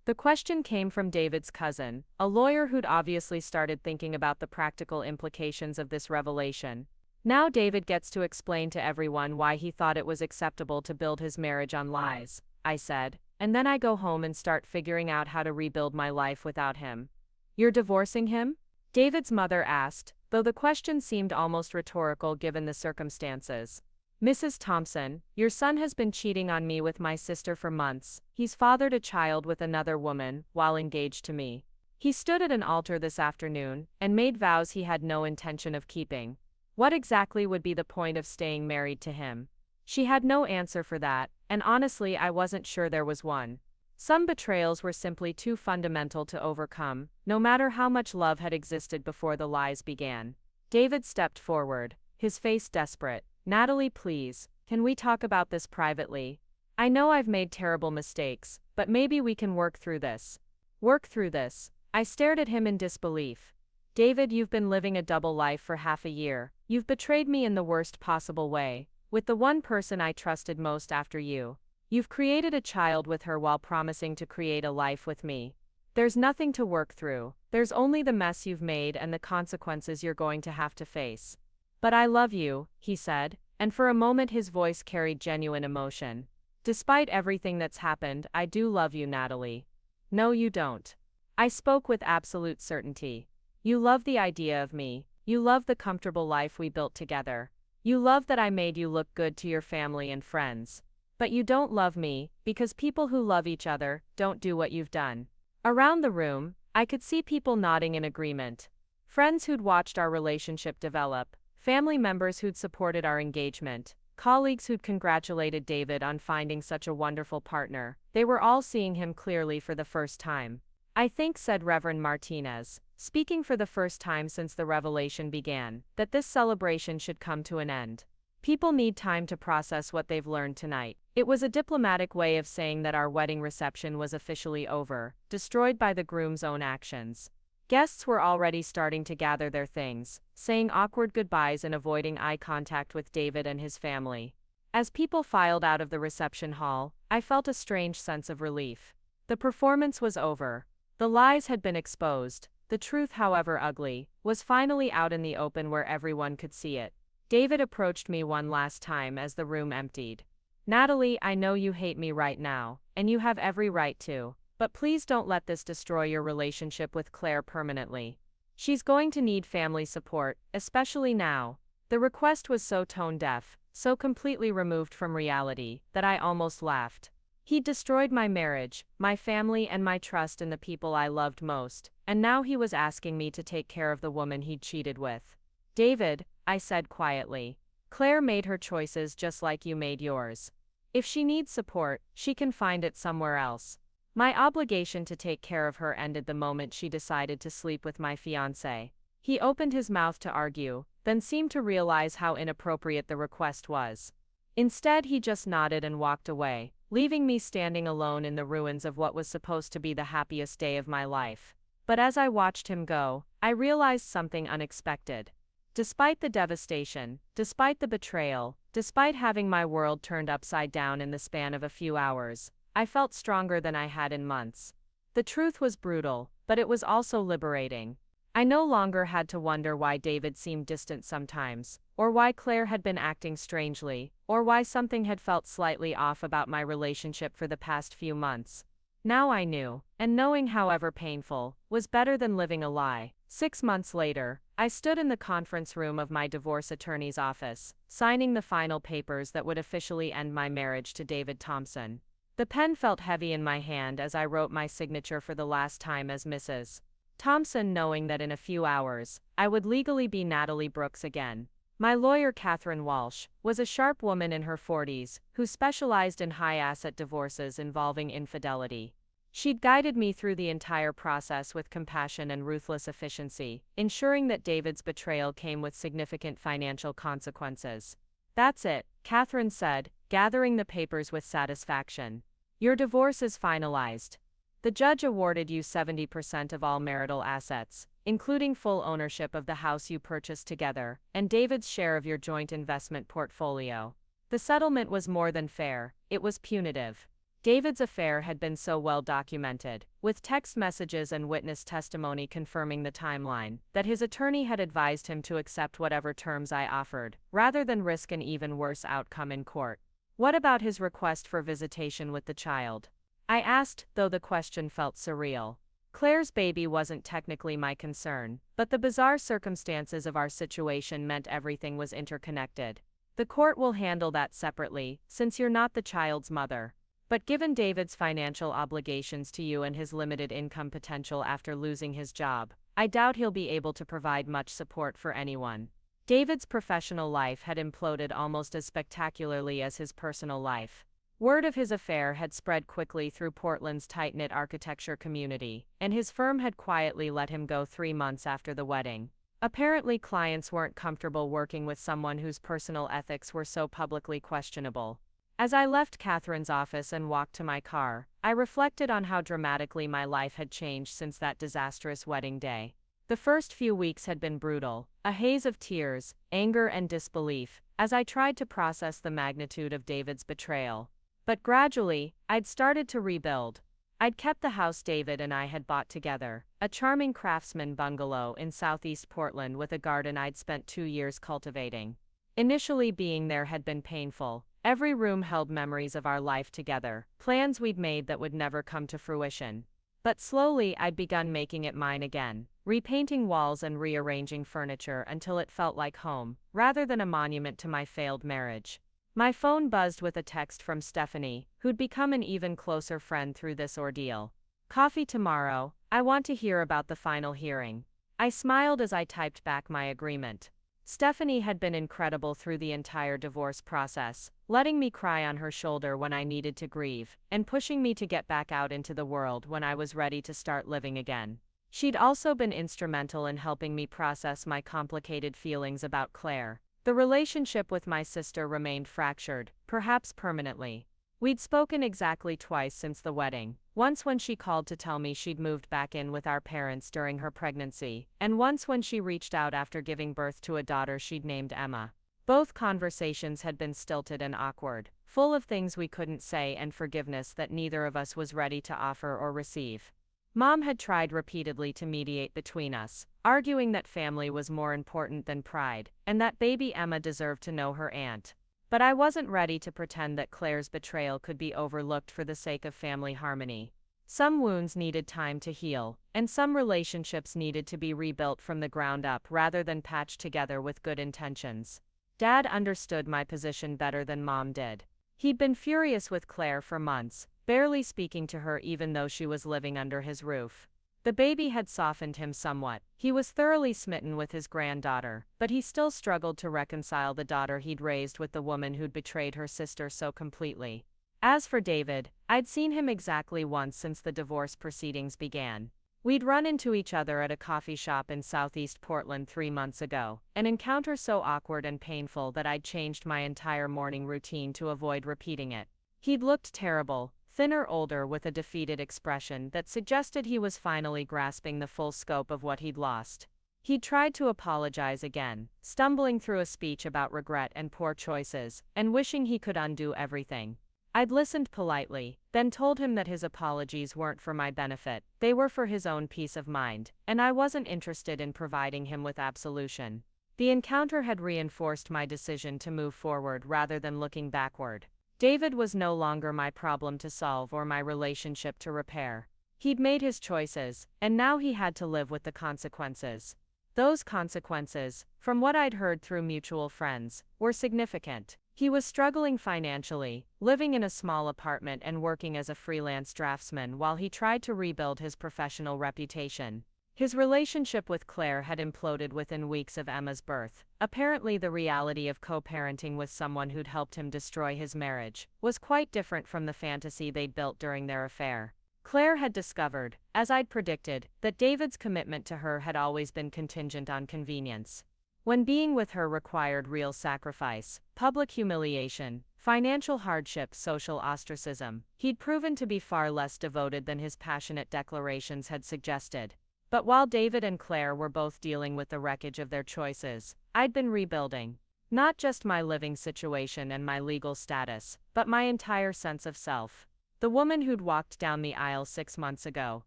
The question came from David's cousin, a lawyer who'd obviously started thinking about the practical implications of this revelation. Now David gets to explain to everyone why he thought it was acceptable to build his marriage on lies, I said, and then I go home and start figuring out how to rebuild my life without him. You're divorcing him? David's mother asked, though the question seemed almost rhetorical given the circumstances. Mrs. Thompson, your son has been cheating on me with my sister for months. He's fathered a child with another woman while engaged to me. He stood at an altar this afternoon and made vows he had no intention of keeping. What exactly would be the point of staying married to him? She had no answer for that, and honestly I wasn't sure there was one. Some betrayals were simply too fundamental to overcome, no matter how much love had existed before the lies began. David stepped forward, his face desperate. Natalie, please, can we talk about this privately? I know I've made terrible mistakes, but maybe we can work through this. Work through this. I stared at him in disbelief. David, you've been living a double life for half a year. You've betrayed me in the worst possible way, with the one person I trusted most after you. You've created a child with her while promising to create a life with me. There's nothing to work through. There's only the mess you've made and the consequences you're going to have to face. But I love you, he said, and for a moment his voice carried genuine emotion. Despite everything that's happened, I do love you, Natalie. No, you don't. I spoke with absolute certainty. You love the idea of me. You love the comfortable life we built together. You love that I made you look good to your family and friends. But you don't love me, because people who love each other don't do what you've done. Around the room, I could see people nodding in agreement. Friends who'd watched our relationship develop, family members who'd supported our engagement, colleagues who'd congratulated David on finding such a wonderful partner. They were all seeing him clearly for the first time. I think, said Reverend Martinez, speaking for the first time since the revelation began, that this celebration should come to an end. People need time to process what they've learned tonight. It was a diplomatic way of saying that our wedding reception was officially over, destroyed by the groom's own actions. Guests were already starting to gather their things, saying awkward goodbyes and avoiding eye contact with David and his family. As people filed out of the reception hall, I felt a strange sense of relief. The performance was over. The lies had been exposed. The truth, however ugly, was finally out in the open where everyone could see it. David approached me one last time as the room emptied. Natalie, I know you hate me right now, and you have every right to, but please don't let this destroy your relationship with Claire permanently. She's going to need family support, especially now. The request was so tone-deaf, so completely removed from reality, that I almost laughed. He'd destroyed my marriage, my family, and my trust in the people I loved most, and now he was asking me to take care of the woman he'd cheated with. David, I said quietly, Claire made her choices just like you made yours. If she needs support, she can find it somewhere else. My obligation to take care of her ended the moment she decided to sleep with my fiancé. He opened his mouth to argue, then seemed to realize how inappropriate the request was. Instead, he just nodded and walked away, leaving me standing alone in the ruins of what was supposed to be the happiest day of my life. But as I watched him go, I realized something unexpected. Despite the devastation, despite the betrayal, despite having my world turned upside down in the span of a few hours, I felt stronger than I had in months. The truth was brutal, but it was also liberating. I no longer had to wonder why David seemed distant sometimes, or why Claire had been acting strangely, or why something had felt slightly off about my relationship for the past few months. Now I knew, and knowing, however painful, was better than living a lie. 6 months later, I stood in the conference room of my divorce attorney's office, signing the final papers that would officially end my marriage to David Thompson. The pen felt heavy in my hand as I wrote my signature for the last time as Mrs. Thompson, knowing that in a few hours, I would legally be Natalie Brooks again. My lawyer, Catherine Walsh, was a sharp woman in her 40s, who specialized in high-asset divorces involving infidelity. She'd guided me through the entire process with compassion and ruthless efficiency, ensuring that David's betrayal came with significant financial consequences. That's it, Catherine said, gathering the papers with satisfaction. Your divorce is finalized. The judge awarded you 70% of all marital assets, including full ownership of the house you purchased together, and David's share of your joint investment portfolio. The settlement was more than fair, it was punitive. David's affair had been so well documented, with text messages and witness testimony confirming the timeline, that his attorney had advised him to accept whatever terms I offered, rather than risk an even worse outcome in court. What about his request for visitation with the child? I asked, though the question felt surreal. Claire's baby wasn't technically my concern, but the bizarre circumstances of our situation meant everything was interconnected. The court will handle that separately, since you're not the child's mother. But given David's financial obligations to you and his limited income potential after losing his job, I doubt he'll be able to provide much support for anyone. David's professional life had imploded almost as spectacularly as his personal life. Word of his affair had spread quickly through Portland's tight-knit architecture community, and his firm had quietly let him go 3 months after the wedding. Apparently, clients weren't comfortable working with someone whose personal ethics were so publicly questionable. As I left Catherine's office and walked to my car, I reflected on how dramatically my life had changed since that disastrous wedding day. The first few weeks had been brutal, a haze of tears, anger, and disbelief, as I tried to process the magnitude of David's betrayal. But gradually, I'd started to rebuild. I'd kept the house David and I had bought together, a charming craftsman bungalow in southeast Portland with a garden I'd spent 2 years cultivating. Initially, being there had been painful, Every room held memories of our life together, plans we'd made that would never come to fruition. But slowly I'd begun making it mine again, repainting walls and rearranging furniture until it felt like home, rather than a monument to my failed marriage. My phone buzzed with a text from Stephanie, who'd become an even closer friend through this ordeal. "Coffee tomorrow, I want to hear about the final hearing." I smiled as I typed back my agreement. Stephanie had been incredible through the entire divorce process, letting me cry on her shoulder when I needed to grieve, and pushing me to get back out into the world when I was ready to start living again. She'd also been instrumental in helping me process my complicated feelings about Claire. The relationship with my sister remained fractured, perhaps permanently. We'd spoken exactly twice since the wedding, once when she called to tell me she'd moved back in with our parents during her pregnancy, and once when she reached out after giving birth to a daughter she'd named Emma. Both conversations had been stilted and awkward, full of things we couldn't say and forgiveness that neither of us was ready to offer or receive. Mom had tried repeatedly to mediate between us, arguing that family was more important than pride, and that baby Emma deserved to know her aunt. But I wasn't ready to pretend that Claire's betrayal could be overlooked for the sake of family harmony. Some wounds needed time to heal, and some relationships needed to be rebuilt from the ground up rather than patched together with good intentions. Dad understood my position better than Mom did. He'd been furious with Claire for months, barely speaking to her even though she was living under his roof. The baby had softened him somewhat. He was thoroughly smitten with his granddaughter, but he still struggled to reconcile the daughter he'd raised with the woman who'd betrayed her sister so completely. As for David, I'd seen him exactly once since the divorce proceedings began. We'd run into each other at a coffee shop in Southeast Portland 3 months ago, an encounter so awkward and painful that I'd changed my entire morning routine to avoid repeating it. He'd looked terrible, thinner, older, with a defeated expression that suggested he was finally grasping the full scope of what he'd lost. He'd tried to apologize again, stumbling through a speech about regret and poor choices, and wishing he could undo everything. I'd listened politely, then told him that his apologies weren't for my benefit, they were for his own peace of mind, and I wasn't interested in providing him with absolution. The encounter had reinforced my decision to move forward rather than looking backward. David was no longer my problem to solve or my relationship to repair. He'd made his choices, and now he had to live with the consequences. Those consequences, from what I'd heard through mutual friends, were significant. He was struggling financially, living in a small apartment and working as a freelance draftsman while he tried to rebuild his professional reputation. His relationship with Claire had imploded within weeks of Emma's birth. Apparently, the reality of co-parenting with someone who'd helped him destroy his marriage was quite different from the fantasy they'd built during their affair. Claire had discovered, as I'd predicted, that David's commitment to her had always been contingent on convenience. When being with her required real sacrifice, public humiliation, financial hardship, social ostracism, he'd proven to be far less devoted than his passionate declarations had suggested. But while David and Claire were both dealing with the wreckage of their choices, I'd been rebuilding. Not just my living situation and my legal status, but my entire sense of self. The woman who'd walked down the aisle 6 months ago,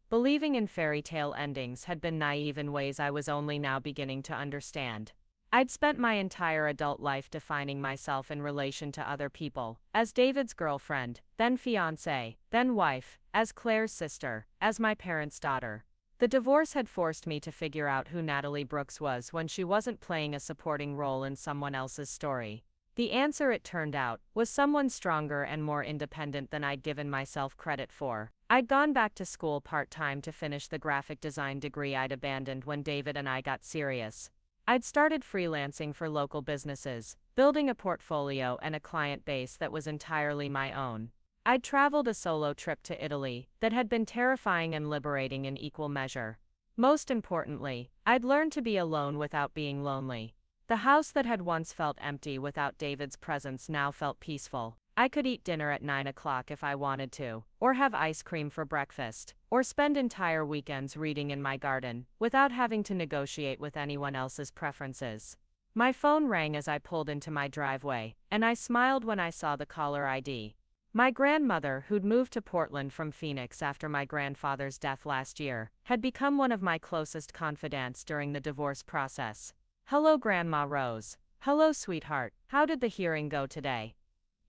believing in fairy tale endings, had been naive in ways I was only now beginning to understand. I'd spent my entire adult life defining myself in relation to other people, as David's girlfriend, then fiancé, then wife, as Claire's sister, as my parents' daughter. The divorce had forced me to figure out who Natalie Brooks was when she wasn't playing a supporting role in someone else's story. The answer, it turned out, was someone stronger and more independent than I'd given myself credit for. I'd gone back to school part-time to finish the graphic design degree I'd abandoned when David and I got serious. I'd started freelancing for local businesses, building a portfolio and a client base that was entirely my own. I'd traveled a solo trip to Italy that had been terrifying and liberating in equal measure. Most importantly, I'd learned to be alone without being lonely. The house that had once felt empty without David's presence now felt peaceful. I could eat dinner at 9 o'clock if I wanted to, or have ice cream for breakfast, or spend entire weekends reading in my garden, without having to negotiate with anyone else's preferences. My phone rang as I pulled into my driveway, and I smiled when I saw the caller ID. My grandmother, who'd moved to Portland from Phoenix after my grandfather's death last year, had become one of my closest confidants during the divorce process. "Hello, Grandma Rose." "Hello, sweetheart. How did the hearing go today?"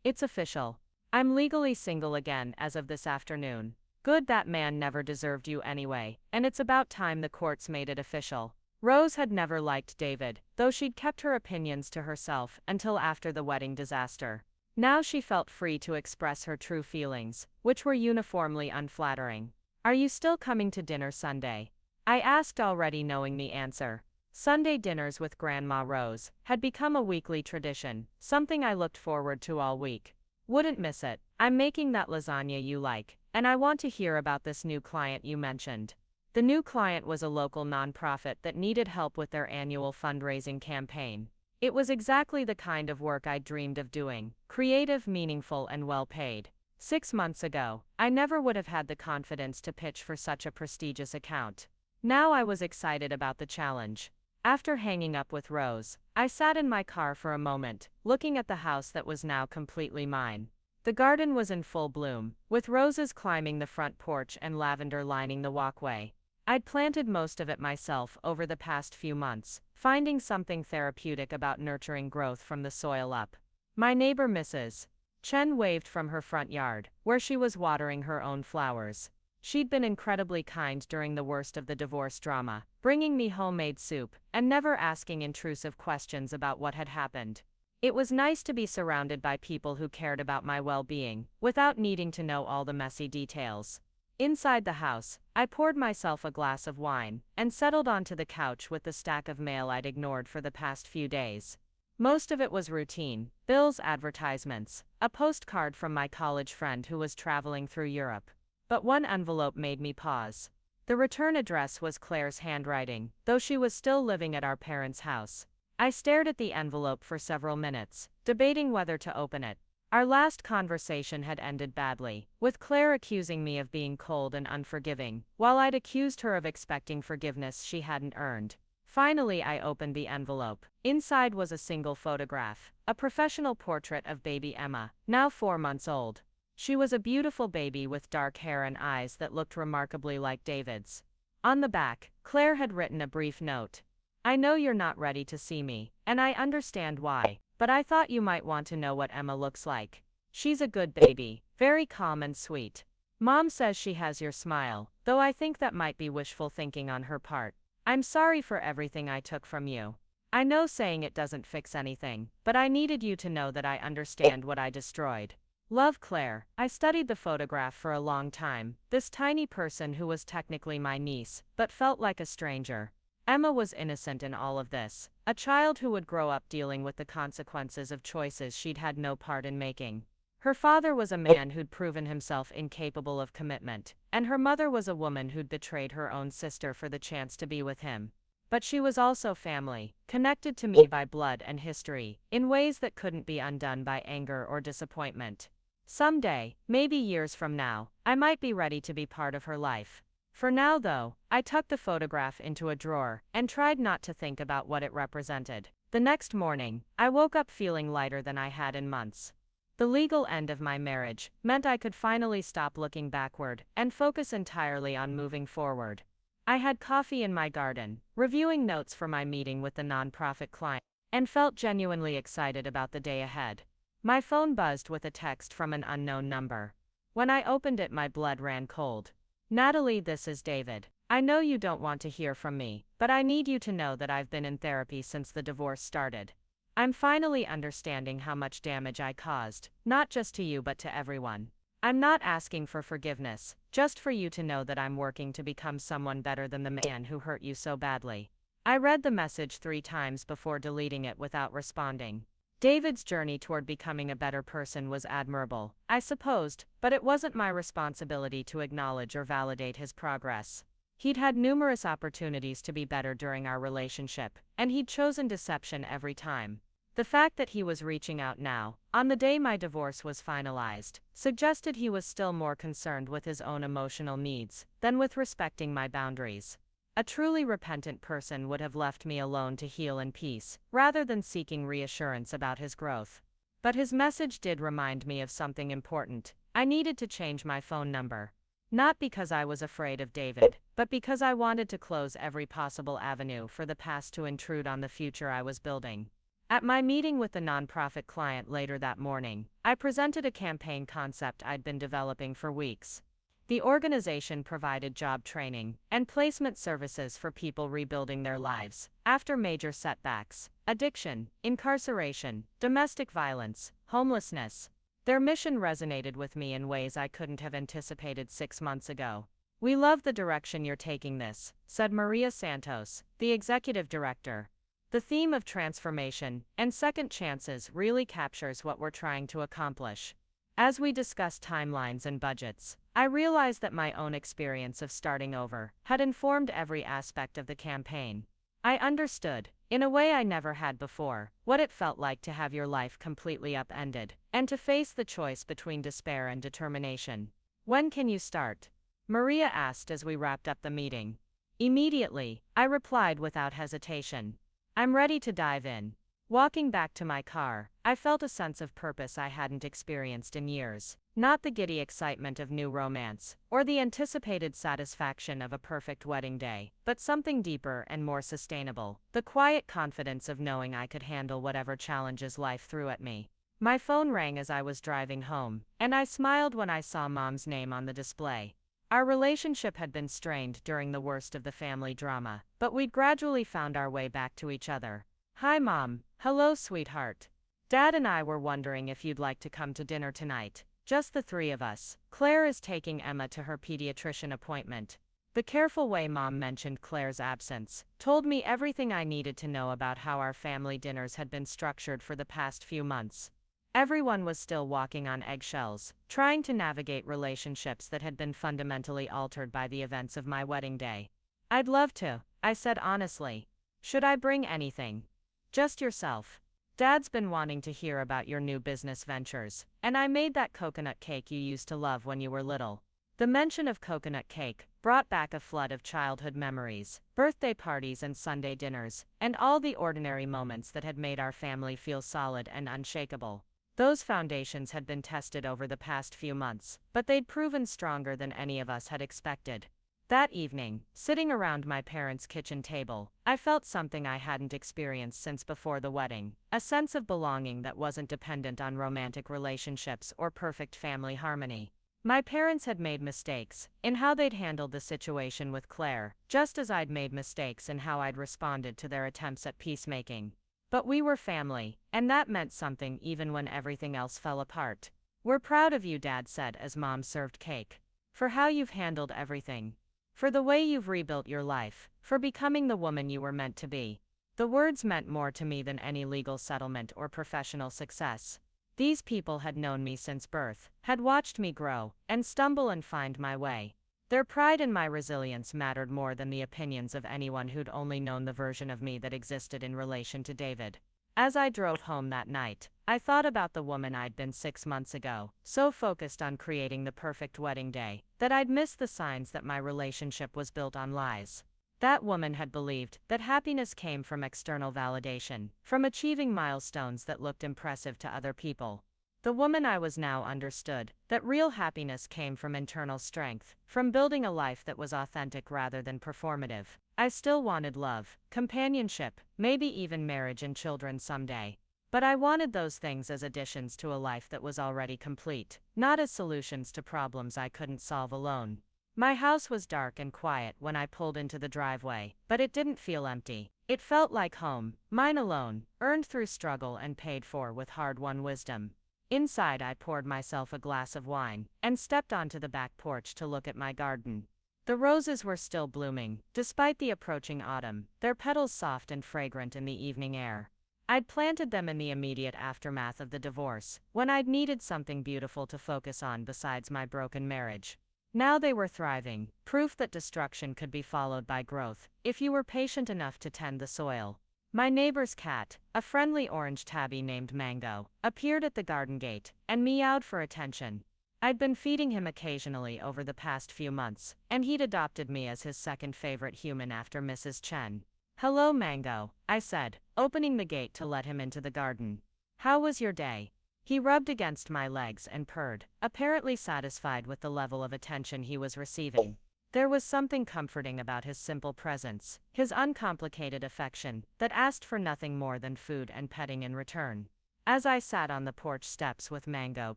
It's official. I'm legally single again as of this afternoon. Good, that man never deserved you anyway, and it's about time the courts made it official. Rose had never liked David, though she'd kept her opinions to herself until after the wedding disaster. Now she felt free to express her true feelings, which were uniformly unflattering. Are you still coming to dinner Sunday? I asked, already knowing the answer. Sunday dinners with Grandma Rose had become a weekly tradition, something I looked forward to all week. Wouldn't miss it. I'm making that lasagna you like, and I want to hear about this new client you mentioned. The new client was a local nonprofit that needed help with their annual fundraising campaign. It was exactly the kind of work I dreamed of doing, creative, meaningful, and well paid. 6 months ago, I never would have had the confidence to pitch for such a prestigious account. Now I was excited about the challenge. After hanging up with Rose, I sat in my car for a moment, looking at the house that was now completely mine. The garden was in full bloom, with roses climbing the front porch and lavender lining the walkway. I'd planted most of it myself over the past few months, finding something therapeutic about nurturing growth from the soil up. My neighbor Mrs. Chen waved from her front yard, where she was watering her own flowers. She'd been incredibly kind during the worst of the divorce drama, bringing me homemade soup and never asking intrusive questions about what had happened. It was nice to be surrounded by people who cared about my well-being, without needing to know all the messy details. Inside the house, I poured myself a glass of wine and settled onto the couch with the stack of mail I'd ignored for the past few days. Most of it was routine: bills, advertisements, a postcard from my college friend who was traveling through Europe. But one envelope made me pause. The return address was Claire's handwriting, though she was still living at our parents' house. I stared at the envelope for several minutes, debating whether to open it. Our last conversation had ended badly, with Claire accusing me of being cold and unforgiving, while I'd accused her of expecting forgiveness she hadn't earned. Finally, I opened the envelope. Inside was a single photograph, a professional portrait of baby Emma, now 4 months old. She was a beautiful baby with dark hair and eyes that looked remarkably like David's. On the back, Claire had written a brief note. I know you're not ready to see me, and I understand why, but I thought you might want to know what Emma looks like. She's a good baby, very calm and sweet. Mom says she has your smile, though I think that might be wishful thinking on her part. I'm sorry for everything I took from you. I know saying it doesn't fix anything, but I needed you to know that I understand what I destroyed. Love, Claire. I studied the photograph for a long time, this tiny person who was technically my niece, but felt like a stranger. Emma was innocent in all of this, a child who would grow up dealing with the consequences of choices she'd had no part in making. Her father was a man who'd proven himself incapable of commitment, and her mother was a woman who'd betrayed her own sister for the chance to be with him. But she was also family, connected to me by blood and history, in ways that couldn't be undone by anger or disappointment. Someday, maybe years from now, I might be ready to be part of her life. For now, though, I tucked the photograph into a drawer and tried not to think about what it represented. The next morning, I woke up feeling lighter than I had in months. The legal end of my marriage meant I could finally stop looking backward and focus entirely on moving forward. I had coffee in my garden, reviewing notes for my meeting with the nonprofit client, and felt genuinely excited about the day ahead. My phone buzzed with a text from an unknown number. When I opened it, my blood ran cold. Natalie, this is David. I know you don't want to hear from me, but I need you to know that I've been in therapy since the divorce started. I'm finally understanding how much damage I caused, not just to you but to everyone. I'm not asking for forgiveness, just for you to know that I'm working to become someone better than the man who hurt you so badly. I read the message 3 times before deleting it without responding. David's journey toward becoming a better person was admirable, I supposed, but it wasn't my responsibility to acknowledge or validate his progress. He'd had numerous opportunities to be better during our relationship, and he'd chosen deception every time. The fact that he was reaching out now, on the day my divorce was finalized, suggested he was still more concerned with his own emotional needs than with respecting my boundaries. A truly repentant person would have left me alone to heal in peace, rather than seeking reassurance about his growth. But his message did remind me of something important. I needed to change my phone number. Not because I was afraid of David, but because I wanted to close every possible avenue for the past to intrude on the future I was building. At my meeting with the nonprofit client later that morning, I presented a campaign concept I'd been developing for weeks. The organization provided job training and placement services for people rebuilding their lives after major setbacks, addiction, incarceration, domestic violence, homelessness. Their mission resonated with me in ways I couldn't have anticipated 6 months ago. "We love the direction you're taking this," said Maria Santos, the executive director. "The theme of transformation and second chances really captures what we're trying to accomplish." As we discussed timelines and budgets, I realized that my own experience of starting over had informed every aspect of the campaign. I understood, in a way I never had before, what it felt like to have your life completely upended, and to face the choice between despair and determination. "When can you start?" Maria asked as we wrapped up the meeting. "Immediately," I replied without hesitation. "I'm ready to dive in." Walking back to my car, I felt a sense of purpose I hadn't experienced in years. Not the giddy excitement of new romance, or the anticipated satisfaction of a perfect wedding day, but something deeper and more sustainable. The quiet confidence of knowing I could handle whatever challenges life threw at me. My phone rang as I was driving home, and I smiled when I saw Mom's name on the display. Our relationship had been strained during the worst of the family drama, but we'd gradually found our way back to each other. "Hi, Mom." "Hello, sweetheart. Dad and I were wondering if you'd like to come to dinner tonight. Just the three of us. Claire is taking Emma to her pediatrician appointment." The careful way Mom mentioned Claire's absence told me everything I needed to know about how our family dinners had been structured for the past few months. Everyone was still walking on eggshells, trying to navigate relationships that had been fundamentally altered by the events of my wedding day. "I'd love to," I said honestly. "Should I bring anything?" "Just yourself. Dad's been wanting to hear about your new business ventures, and I made that coconut cake you used to love when you were little." The mention of coconut cake brought back a flood of childhood memories, birthday parties and Sunday dinners, and all the ordinary moments that had made our family feel solid and unshakable. Those foundations had been tested over the past few months, but they'd proven stronger than any of us had expected. That evening, sitting around my parents' kitchen table, I felt something I hadn't experienced since before the wedding, a sense of belonging that wasn't dependent on romantic relationships or perfect family harmony. My parents had made mistakes in how they'd handled the situation with Claire, just as I'd made mistakes in how I'd responded to their attempts at peacemaking. But we were family, and that meant something even when everything else fell apart. "We're proud of you," Dad said as Mom served cake. "For how you've handled everything. For the way you've rebuilt your life, for becoming the woman you were meant to be." The words meant more to me than any legal settlement or professional success. These people had known me since birth, had watched me grow, and stumble and find my way. Their pride in my resilience mattered more than the opinions of anyone who'd only known the version of me that existed in relation to David. As I drove home that night, I thought about the woman I'd been 6 months ago, so focused on creating the perfect wedding day, that I'd missed the signs that my relationship was built on lies. That woman had believed that happiness came from external validation, from achieving milestones that looked impressive to other people. The woman I was now understood that real happiness came from internal strength, from building a life that was authentic rather than performative. I still wanted love, companionship, maybe even marriage and children someday. But I wanted those things as additions to a life that was already complete, not as solutions to problems I couldn't solve alone. My house was dark and quiet when I pulled into the driveway, but it didn't feel empty. It felt like home, mine alone, earned through struggle and paid for with hard-won wisdom. Inside, I poured myself a glass of wine and stepped onto the back porch to look at my garden. The roses were still blooming, despite the approaching autumn, their petals soft and fragrant in the evening air. I'd planted them in the immediate aftermath of the divorce, when I'd needed something beautiful to focus on besides my broken marriage. Now they were thriving, proof that destruction could be followed by growth, if you were patient enough to tend the soil. My neighbor's cat, a friendly orange tabby named Mango, appeared at the garden gate and meowed for attention. I'd been feeding him occasionally over the past few months, and he'd adopted me as his second favorite human after Mrs. Chen. "Hello, Mango," I said, opening the gate to let him into the garden. "How was your day?" He rubbed against my legs and purred, apparently satisfied with the level of attention he was receiving. There was something comforting about his simple presence, his uncomplicated affection, that asked for nothing more than food and petting in return. As I sat on the porch steps with Mango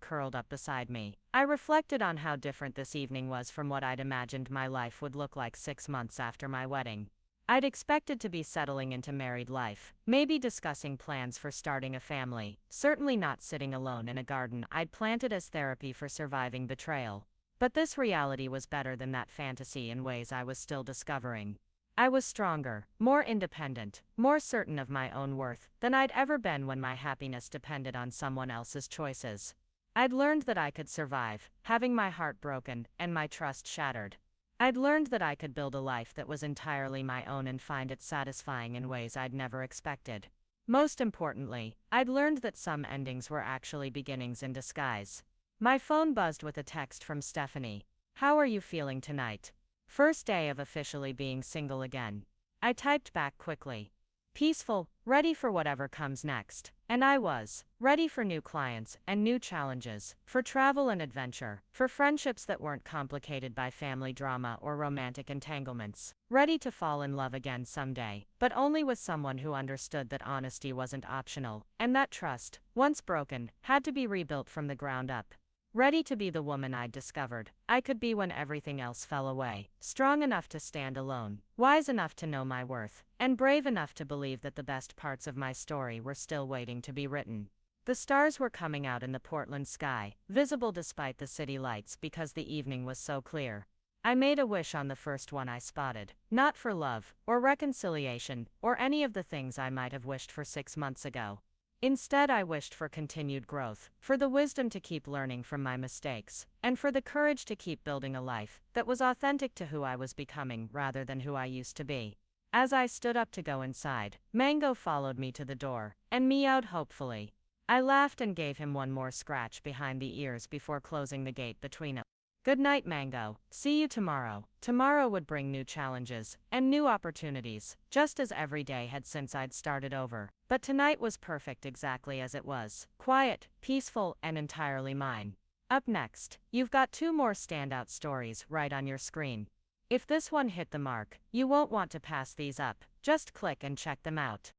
curled up beside me, I reflected on how different this evening was from what I'd imagined my life would look like 6 months after my wedding. I'd expected to be settling into married life, maybe discussing plans for starting a family, certainly not sitting alone in a garden I'd planted as therapy for surviving betrayal. But this reality was better than that fantasy in ways I was still discovering. I was stronger, more independent, more certain of my own worth than I'd ever been when my happiness depended on someone else's choices. I'd learned that I could survive, having my heart broken and my trust shattered. I'd learned that I could build a life that was entirely my own and find it satisfying in ways I'd never expected. Most importantly, I'd learned that some endings were actually beginnings in disguise. My phone buzzed with a text from Stephanie. "How are you feeling tonight? First day of officially being single again." I typed back quickly. Peaceful, ready for whatever comes next. And I was, ready for new clients and new challenges, for travel and adventure, for friendships that weren't complicated by family drama or romantic entanglements, ready to fall in love again someday, but only with someone who understood that honesty wasn't optional, and that trust, once broken, had to be rebuilt from the ground up. Ready to be the woman I'd discovered I could be when everything else fell away, strong enough to stand alone, wise enough to know my worth, and brave enough to believe that the best parts of my story were still waiting to be written. The stars were coming out in the Portland sky, visible despite the city lights because the evening was so clear. I made a wish on the first one I spotted, not for love, or reconciliation, or any of the things I might have wished for 6 months ago. Instead, I wished for continued growth, for the wisdom to keep learning from my mistakes, and for the courage to keep building a life that was authentic to who I was becoming rather than who I used to be. As I stood up to go inside, Mango followed me to the door and meowed hopefully. I laughed and gave him one more scratch behind the ears before closing the gate between us. "Good night, Mango. See you tomorrow." Tomorrow would bring new challenges and new opportunities, just as every day had since I'd started over. But tonight was perfect exactly as it was, quiet, peaceful, and entirely mine. Up next, you've got 2 more standout stories right on your screen. If this one hit the mark, you won't want to pass these up, just click and check them out.